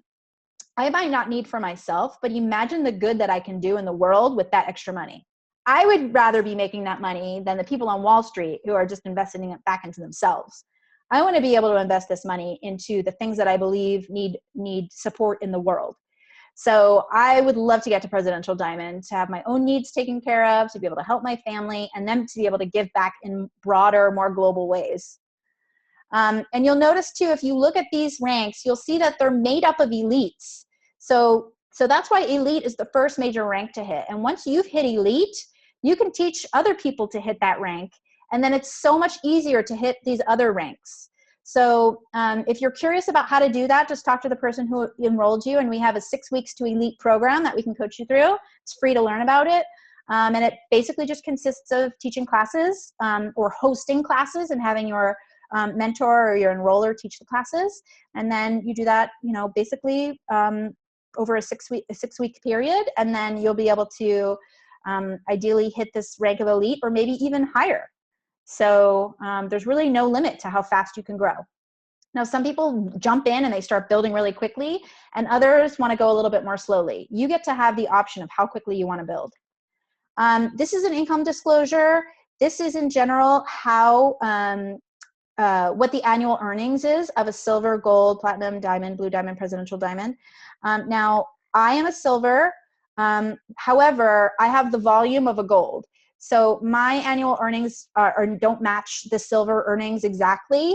I might not need for myself, but imagine the good that I can do in the world with that extra money. I would rather be making that money than the people on Wall Street who are just investing it back into themselves. I want to be able to invest this money into the things that I believe need support in the world. So I would love to get to presidential diamond, to have my own needs taken care of, to be able to help my family, and then to be able to give back in broader, more global ways. And you'll notice too, if you look at these ranks, you'll see that they're made up of elites. So that's why elite is the first major rank to hit. And once you've hit elite, you can teach other people to hit that rank. And then it's so much easier to hit these other ranks. So if you're curious about how to do that, just talk to the person who enrolled you. And we have a 6 weeks to elite program that we can coach you through. It's free to learn about it. And it basically just consists of teaching classes or hosting classes and having your mentor or your enroller teach the classes. And then you do that, you know, basically over a 6 week period. And then you'll be able to ideally hit this rank of elite or maybe even higher. So there's really no limit to how fast you can grow. Now, some people jump in and they start building really quickly, and others want to go a little bit more slowly. You get to have the option of how quickly you want to build. This is an income disclosure. This is in general how what the annual earnings is of a silver, gold, platinum, diamond, blue diamond, presidential diamond. Now, I am a silver. However, I have the volume of a gold. So my annual earnings don't match the silver earnings exactly.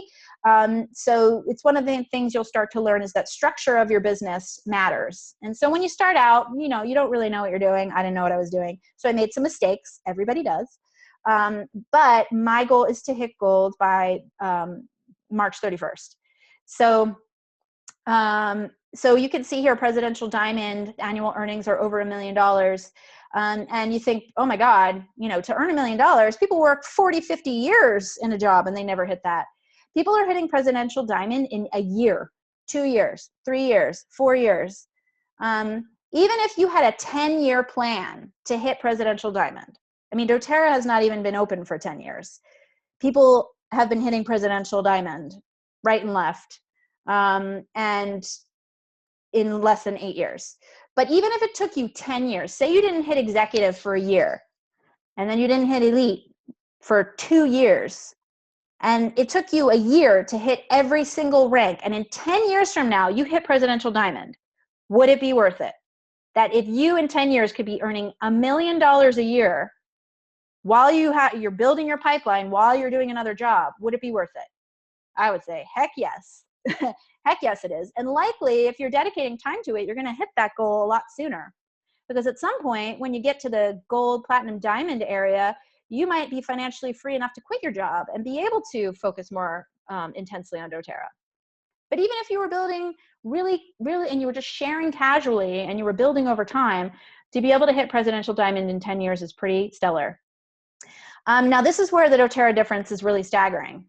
So it's one of the things you'll start to learn is that structure of your business matters. And so when you start out, you know, you don't really know what you're doing. I didn't know what I was doing. So I made some mistakes. Everybody does. But my goal is to hit gold by March 31st. So you can see here, presidential diamond annual earnings are over $1 million. And you think, oh my God, you know, to earn $1 million, people work 40, 50 years in a job and they never hit that. People are hitting presidential diamond in a year, 2 years, 3 years, 4 years. Even if you had a 10-year plan to hit presidential diamond, I mean, doTERRA has not even been open for 10 years. People have been hitting presidential diamond right and left. And in less than 8 years. But even if it took you 10 years, say you didn't hit executive for a year, and then you didn't hit elite for 2 years, and it took you a year to hit every single rank, and in 10 years from now, you hit presidential diamond, would it be worth it? That if you in 10 years could be earning $1 million a year while you're building your pipeline, while you're doing another job, would it be worth it? I would say, heck yes. Heck yes, it is. And likely, if you're dedicating time to it, you're going to hit that goal a lot sooner. Because at some point, when you get to the gold, platinum, diamond area, you might be financially free enough to quit your job and be able to focus more intensely on doTERRA. But even if you were building really, and you were just sharing casually and you were building over time, to be able to hit presidential diamond in 10 years is pretty stellar. Now, this is where the doTERRA difference is really staggering.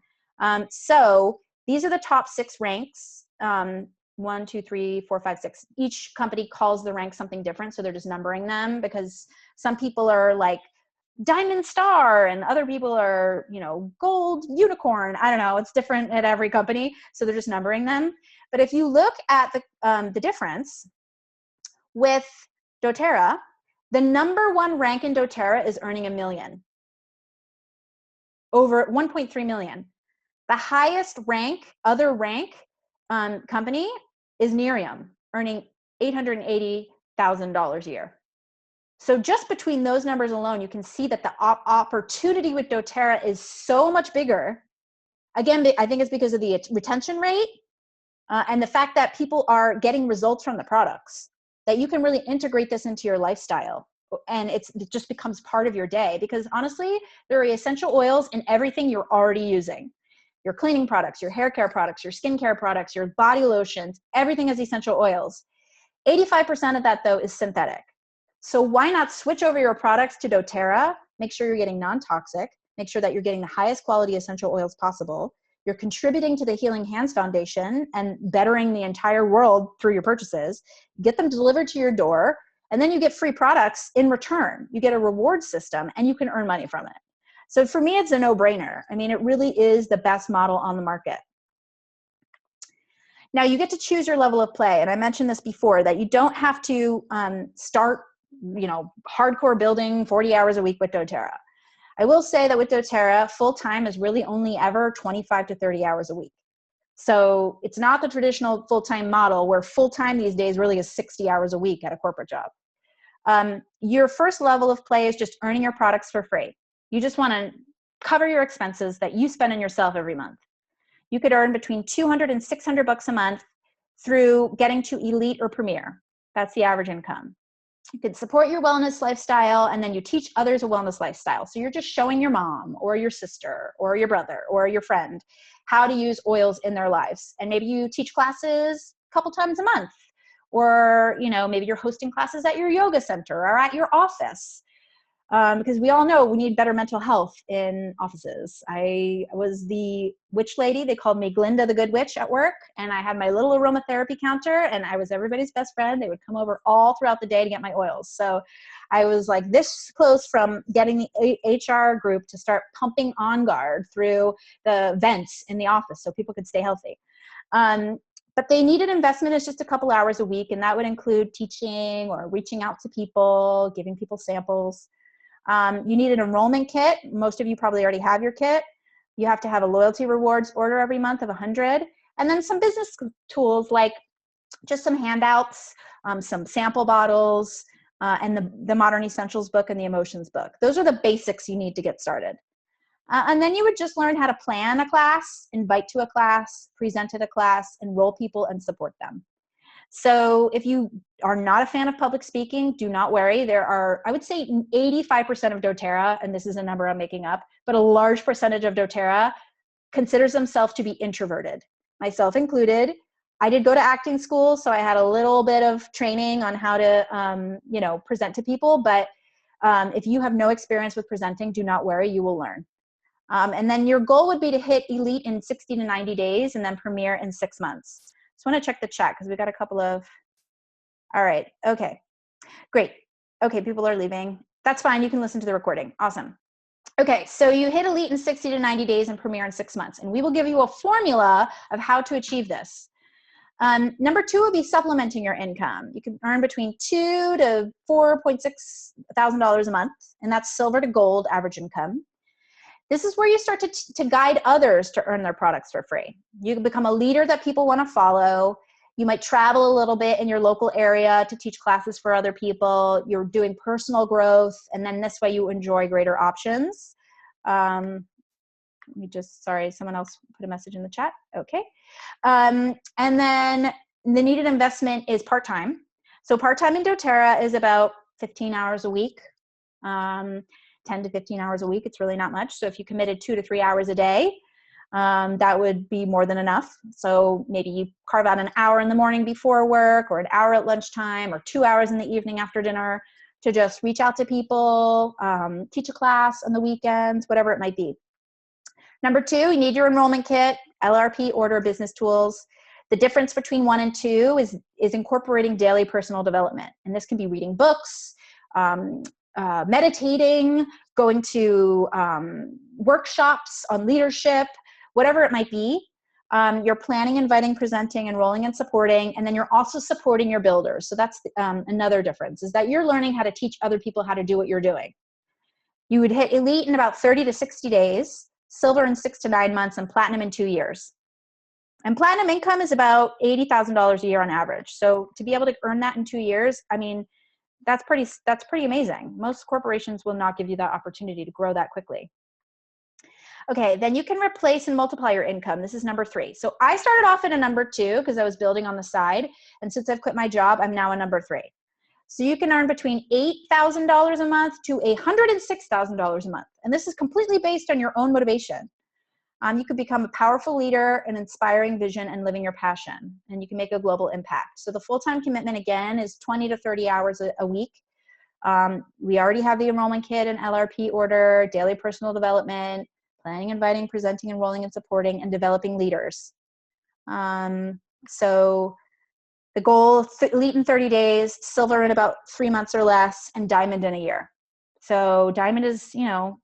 So these are the top 6 ranks. 1, 2, 3, 4, 5, 6. Each company calls the rank something different, so they're just numbering them because some people are like diamond star and other people are, you know, gold unicorn. I don't know. It's different at every company, so they're just numbering them. But if you look at the difference with doTERRA, The #1 rank in doTERRA is earning $1 million, over 1.3 million. The highest rank, other rank company is Nerium, earning $880,000 a year. So just between those numbers alone, you can see that the opportunity with doTERRA is so much bigger. Again, I think it's because of the retention rate and the fact that people are getting results from the products, that you can really integrate this into your lifestyle. And it just becomes part of your day, because honestly, there are essential oils in everything you're already using. Your cleaning products, your hair care products, your skincare products, your body lotions, everything has essential oils. 85% of that, though, is synthetic. So why not switch over your products to doTERRA? Make sure you're getting non-toxic. Make sure that you're getting the highest quality essential oils possible. You're contributing to the Healing Hands Foundation and bettering the entire world through your purchases. Get them delivered to your door, and then you get free products in return. You get a reward system, and you can earn money from it. So for me, it's a no-brainer. I mean, it really is the best model on the market. Now you get to choose your level of play. And I mentioned this before, that you don't have to start, hardcore building 40 hours a week with doTERRA. I will say that with doTERRA, full-time is really only ever 25 to 30 hours a week. So it's not the traditional full-time model, where full-time these days really is 60 hours a week at a corporate job. Your first level of play is just earning your products for free. You just want to cover your expenses that you spend on yourself every month. You could earn between $200 and $600 a month through getting to Elite or Premier. That's the average income. You could support your wellness lifestyle, and then you teach others a wellness lifestyle. So you're just showing your mom or your sister or your brother or your friend how to use oils in their lives. And maybe you teach classes a couple times a month, or maybe you're hosting classes at your yoga center or at your office. Because we all know we need better mental health in offices. I was the witch lady. They called me Glinda the Good Witch at work. And I had my little aromatherapy counter, and I was everybody's best friend. They would come over all throughout the day to get my oils. So I was like this close from getting the HR group to start pumping On Guard through the vents in the office so people could stay healthy. But they needed investment as just a couple hours a week. And that would include teaching or reaching out to people, giving people samples. You need an enrollment kit. Most of you probably already have your kit. You have to have a loyalty rewards order every month of 100. And then some business tools, like just some handouts, some sample bottles, and the Modern Essentials book and the Emotions book. Those are the basics you need to get started. And then you would just learn how to plan a class, invite to a class, present at a class, enroll people, and support them. So if you are not a fan of public speaking, do not worry. There are, I would say 85% of doTERRA, and this is a number I'm making up, but a large percentage of doTERRA considers themselves to be introverted, myself included. I did go to acting school, so I had a little bit of training on how to, present to people. But if you have no experience with presenting, do not worry, you will learn. And then your goal would be to hit Elite in 60 to 90 days and then Premier in 6 months. Just want to check the chat because we got a couple of, all right, okay, great. Okay, people are leaving. That's fine, you can listen to the recording, awesome. Okay, so you hit Elite in 60 to 90 days and Premier in 6 months, and we will give you a formula of how to achieve this. Number 2 would be supplementing your income. You can earn between $2,000 to $4,600 a month, and that's silver to gold average income. This is where you start to guide others to earn their products for free. You can become a leader that people want to follow. You might travel a little bit in your local area to teach classes for other people. You're doing personal growth, and then this way you enjoy greater options. Let me just, sorry, someone else put a message in the chat. Okay. And then the needed investment is part-time. So part-time in doTERRA is about 15 hours a week. 10 to 15 hours a week. It's really not much. So if you committed 2 to 3 hours a day, that would be more than enough. So maybe you carve out an hour in the morning before work, or an hour at lunchtime, or 2 hours in the evening after dinner to just reach out to people, teach a class on the weekends, whatever it might be. Number 2, you need your enrollment kit, LRP order, business tools. The difference between 1 and 2 is incorporating daily personal development. And this can be reading books, meditating, going to workshops on leadership, whatever it might be. You're planning, inviting, presenting, enrolling, and supporting, and then you're also supporting your builders. So that's another difference, is that you're learning how to teach other people how to do what you're doing. You would hit elite in about 30 to 60 days, silver in 6 to 9 months, and platinum in 2 years. And platinum income is about $80,000 a year on average. So to be able to earn that in 2 years, I mean, that's pretty amazing. Most corporations will not give you that opportunity to grow that quickly. Okay, then you can replace and multiply your income. This is number 3. So I started off at a number 2 because I was building on the side. And since I've quit my job, I'm now a number 3. So you can earn between $8,000 a month to $106,000 a month. And this is completely based on your own motivation. You could become a powerful leader, an inspiring vision, and living your passion. And you can make a global impact. So the full-time commitment, again, is 20 to 30 hours a week. We already have the enrollment kit and LRP order, daily personal development, planning, inviting, presenting, enrolling, and supporting, and developing leaders. So the goal, elite in 30 days, silver in about 3 months or less, and diamond in a year. So diamond is, you know,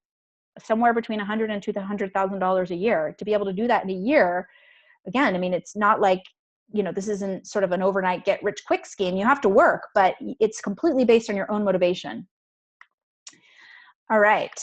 somewhere between $100,000 and $200,000 a year. To be able to do that in a year, again, I mean, it's not like, you know, this isn't sort of an overnight get rich quick scheme. You have to work, but it's completely based on your own motivation. All right.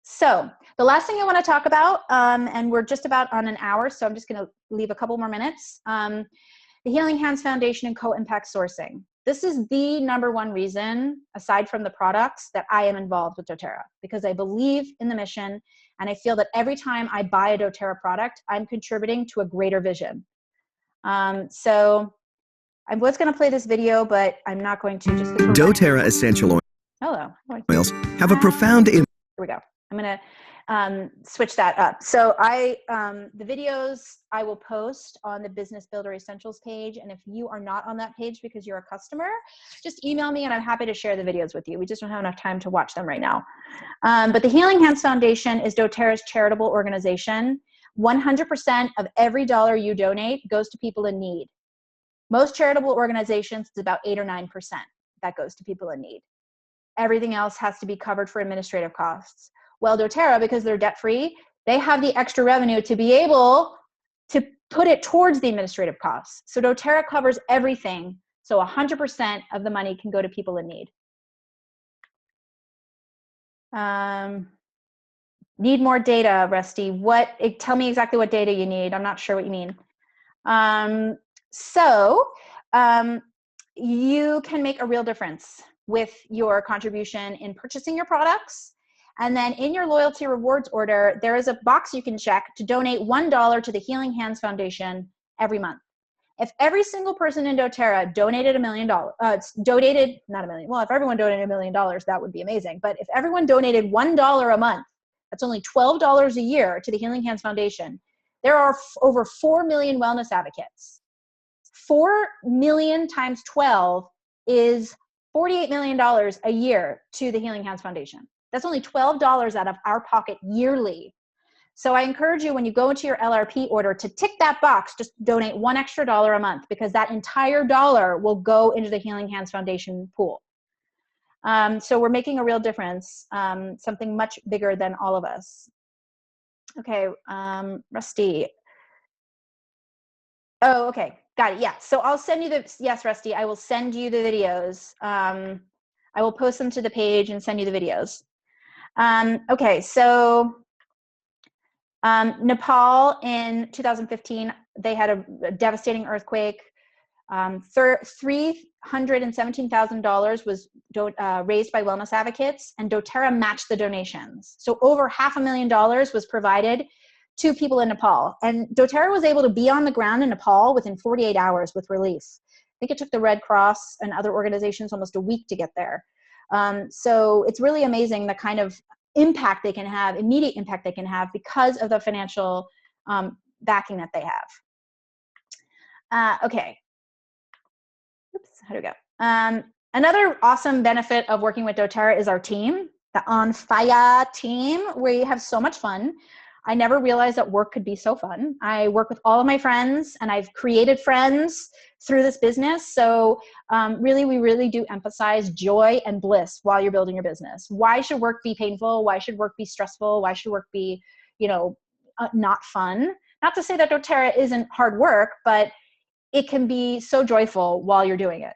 So the last thing I want to talk about, and we're just about on an hour, so I'm just going to leave a couple more minutes. The Healing Hands Foundation and co-impact sourcing. This is the number one reason, aside from the products, that I am involved with doTERRA, because I believe in the mission, and I feel that every time I buy a doTERRA product, I'm contributing to a greater vision. So I was going to play this video, but I'm not going to. Just doTERRA essential oils have a profound impact. Here we go. I'm going to switch that up. So the videos I will post on the Business Builder Essentials page. And if you are not on that page because you're a customer, just email me and I'm happy to share the videos with you. We just don't have enough time to watch them right now. But the Healing Hands Foundation is doTERRA's charitable organization. 100% of every dollar you donate goes to people in need. Most charitable organizations, it's about 8 or 9% that goes to people in need. Everything else has to be covered for administrative costs. Well, doTERRA, because they're debt-free, they have the extra revenue to be able to put it towards the administrative costs. So doTERRA covers everything. So 100% of the money can go to people in need. Need more data, Rusty. Tell me exactly what data you need. I'm not sure what you mean. You can make a real difference with your contribution in purchasing your products. And then in your loyalty rewards order, there is a box you can check to donate $1 to the Healing Hands Foundation every month. If every single person in doTERRA donated $1 million, not $1 million, well, if everyone donated $1 million, that would be amazing. But if everyone donated $1 a month, that's only $12 a year to the Healing Hands Foundation. There are over 4 million wellness advocates. 4 million times 12 is $48 million a year to the Healing Hands Foundation. That's only $12 out of our pocket yearly. So I encourage you, when you go into your LRP order, to tick that box, just donate $1 extra a month, because that entire dollar will go into the Healing Hands Foundation pool. So we're making a real difference, something much bigger than all of us. Okay, Rusty. Oh, okay, got it, yeah. So I'll send you yes, Rusty, I will send you the videos. I will post them to the page and send you the videos. Okay, so Nepal in 2015, they had a devastating earthquake. $317,000 was raised by wellness advocates, and doTERRA matched the donations. So over $500,000 was provided to people in Nepal. And doTERRA was able to be on the ground in Nepal within 48 hours with relief. I think it took the Red Cross and other organizations almost a week to get there. So it's really amazing the kind of impact they can have, immediate impact they can have, because of the financial backing that they have. Okay. Oops, how do we go? Another awesome benefit of working with doTERRA is our team, the On Fire team. We have so much fun. I never realized that work could be so fun. I work with all of my friends, and I've created friends through this business. So we really do emphasize joy and bliss while you're building your business. Why should work be painful? Why should work be stressful? Why should work be, not fun? Not to say that doTERRA isn't hard work, but it can be so joyful while you're doing it.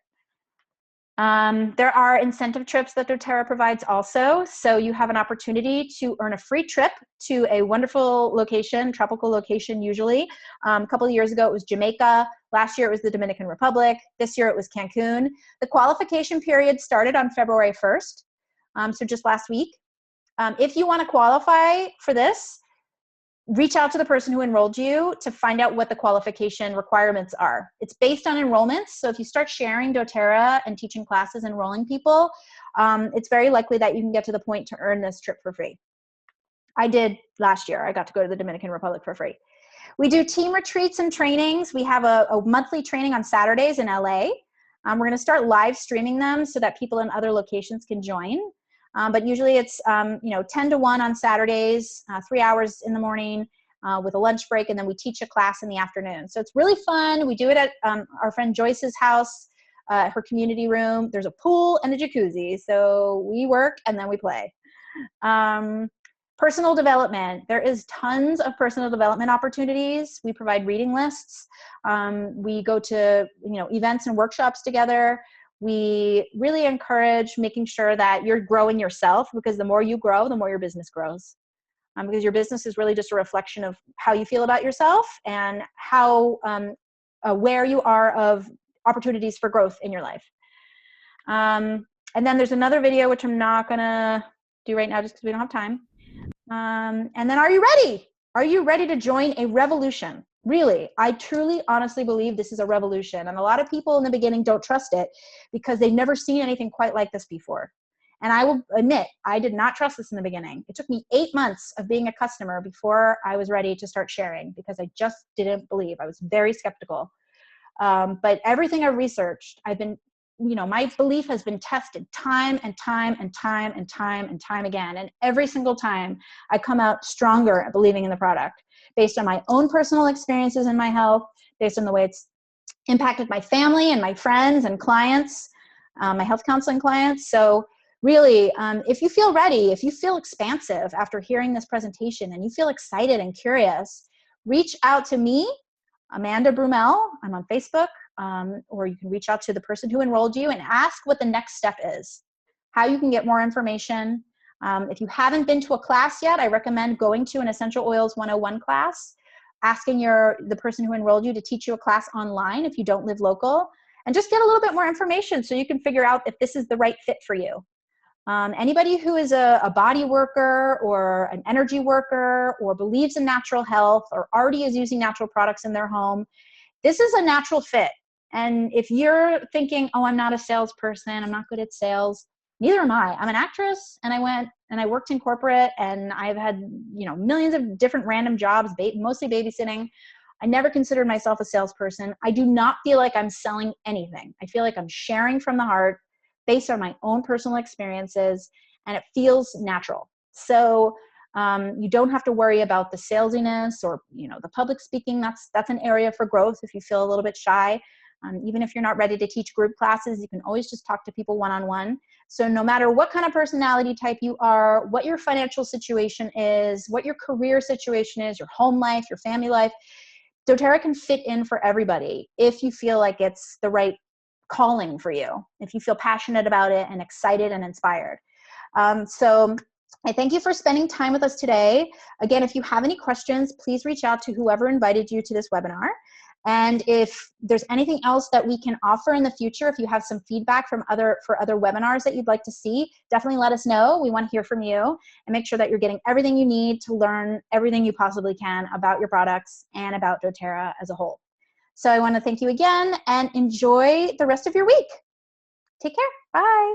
There are incentive trips that doTERRA provides also. So you have an opportunity to earn a free trip to a wonderful location, tropical location usually. A couple of years ago, it was Jamaica. Last year, it was the Dominican Republic. This year, it was Cancun. The qualification period started on February 1st, so just last week. If you want to qualify for this, reach out to the person who enrolled you to find out what the qualification requirements are. It's based on enrollments. So if you start sharing doTERRA and teaching classes, enrolling people, it's very likely that you can get to the point to earn this trip for free. I did last year. I got to go to the Dominican Republic for free. We do team retreats and trainings. We have a monthly training on Saturdays in LA. We're going to start live streaming them so that people in other locations can join. But usually it's 10 to 1 on Saturdays, 3 hours in the morning with a lunch break, and then we teach a class in the afternoon. So it's really fun. We do it at our friend Joyce's house, her community room. There's a pool and a jacuzzi. So we work and then we play. Personal development. There is tons of personal development opportunities. We provide reading lists. We go to events and workshops together. We really encourage making sure that you're growing yourself, because the more you grow, the more your business grows. Because your business is really just a reflection of how you feel about yourself and how aware you are of opportunities for growth in your life. And then there's another video, which I'm not going to do right now just because we don't have time. And then are you ready? Are you ready to join a revolution? Really, I truly, honestly believe this is a revolution. And a lot of people in the beginning don't trust it because they've never seen anything quite like this before. And I will admit, I did not trust this in the beginning. It took me 8 months of being a customer before I was ready to start sharing, because I just didn't believe. I was very skeptical. But everything I've researched, I've been, my belief has been tested time and time and time and time and time again. And every single time I come out stronger at believing in the product, based on my own personal experiences in my health, based on the way it's impacted my family and my friends and clients, my health counseling clients. So really, if you feel ready, if you feel expansive after hearing this presentation and you feel excited and curious, reach out to me, Amanda Brumel. I'm on Facebook, or you can reach out to the person who enrolled you and ask what the next step is, how you can get more information. If you haven't been to a class yet, I recommend going to an Essential Oils 101 class, asking the person who enrolled you to teach you a class online if you don't live local, and just get a little bit more information so you can figure out if this is the right fit for you. Anybody who is a body worker or an energy worker or believes in natural health or already is using natural products in their home, this is a natural fit. And if you're thinking, oh, I'm not a salesperson, I'm not good at sales, neither am I. I'm an actress, and I worked in corporate, and I've had millions of different random jobs, mostly babysitting. I never considered myself a salesperson. I do not feel like I'm selling anything. I feel like I'm sharing from the heart based on my own personal experiences, and it feels natural. So you don't have to worry about the salesiness or the public speaking. That's an area for growth if you feel a little bit shy. Even if you're not ready to teach group classes, you can always just talk to people one-on-one. So no matter what kind of personality type you are, what your financial situation is, what your career situation is, your home life, your family life, doTERRA can fit in for everybody if you feel like it's the right calling for you, if you feel passionate about it and excited and inspired. So I thank you for spending time with us today. Again, if you have any questions, please reach out to whoever invited you to this webinar. And if there's anything else that we can offer in the future, if you have some feedback for other webinars that you'd like to see, definitely let us know. We want to hear from you, and make sure that you're getting everything you need to learn everything you possibly can about your products and about doTERRA as a whole. So I want to thank you again, and enjoy the rest of your week. Take care. Bye.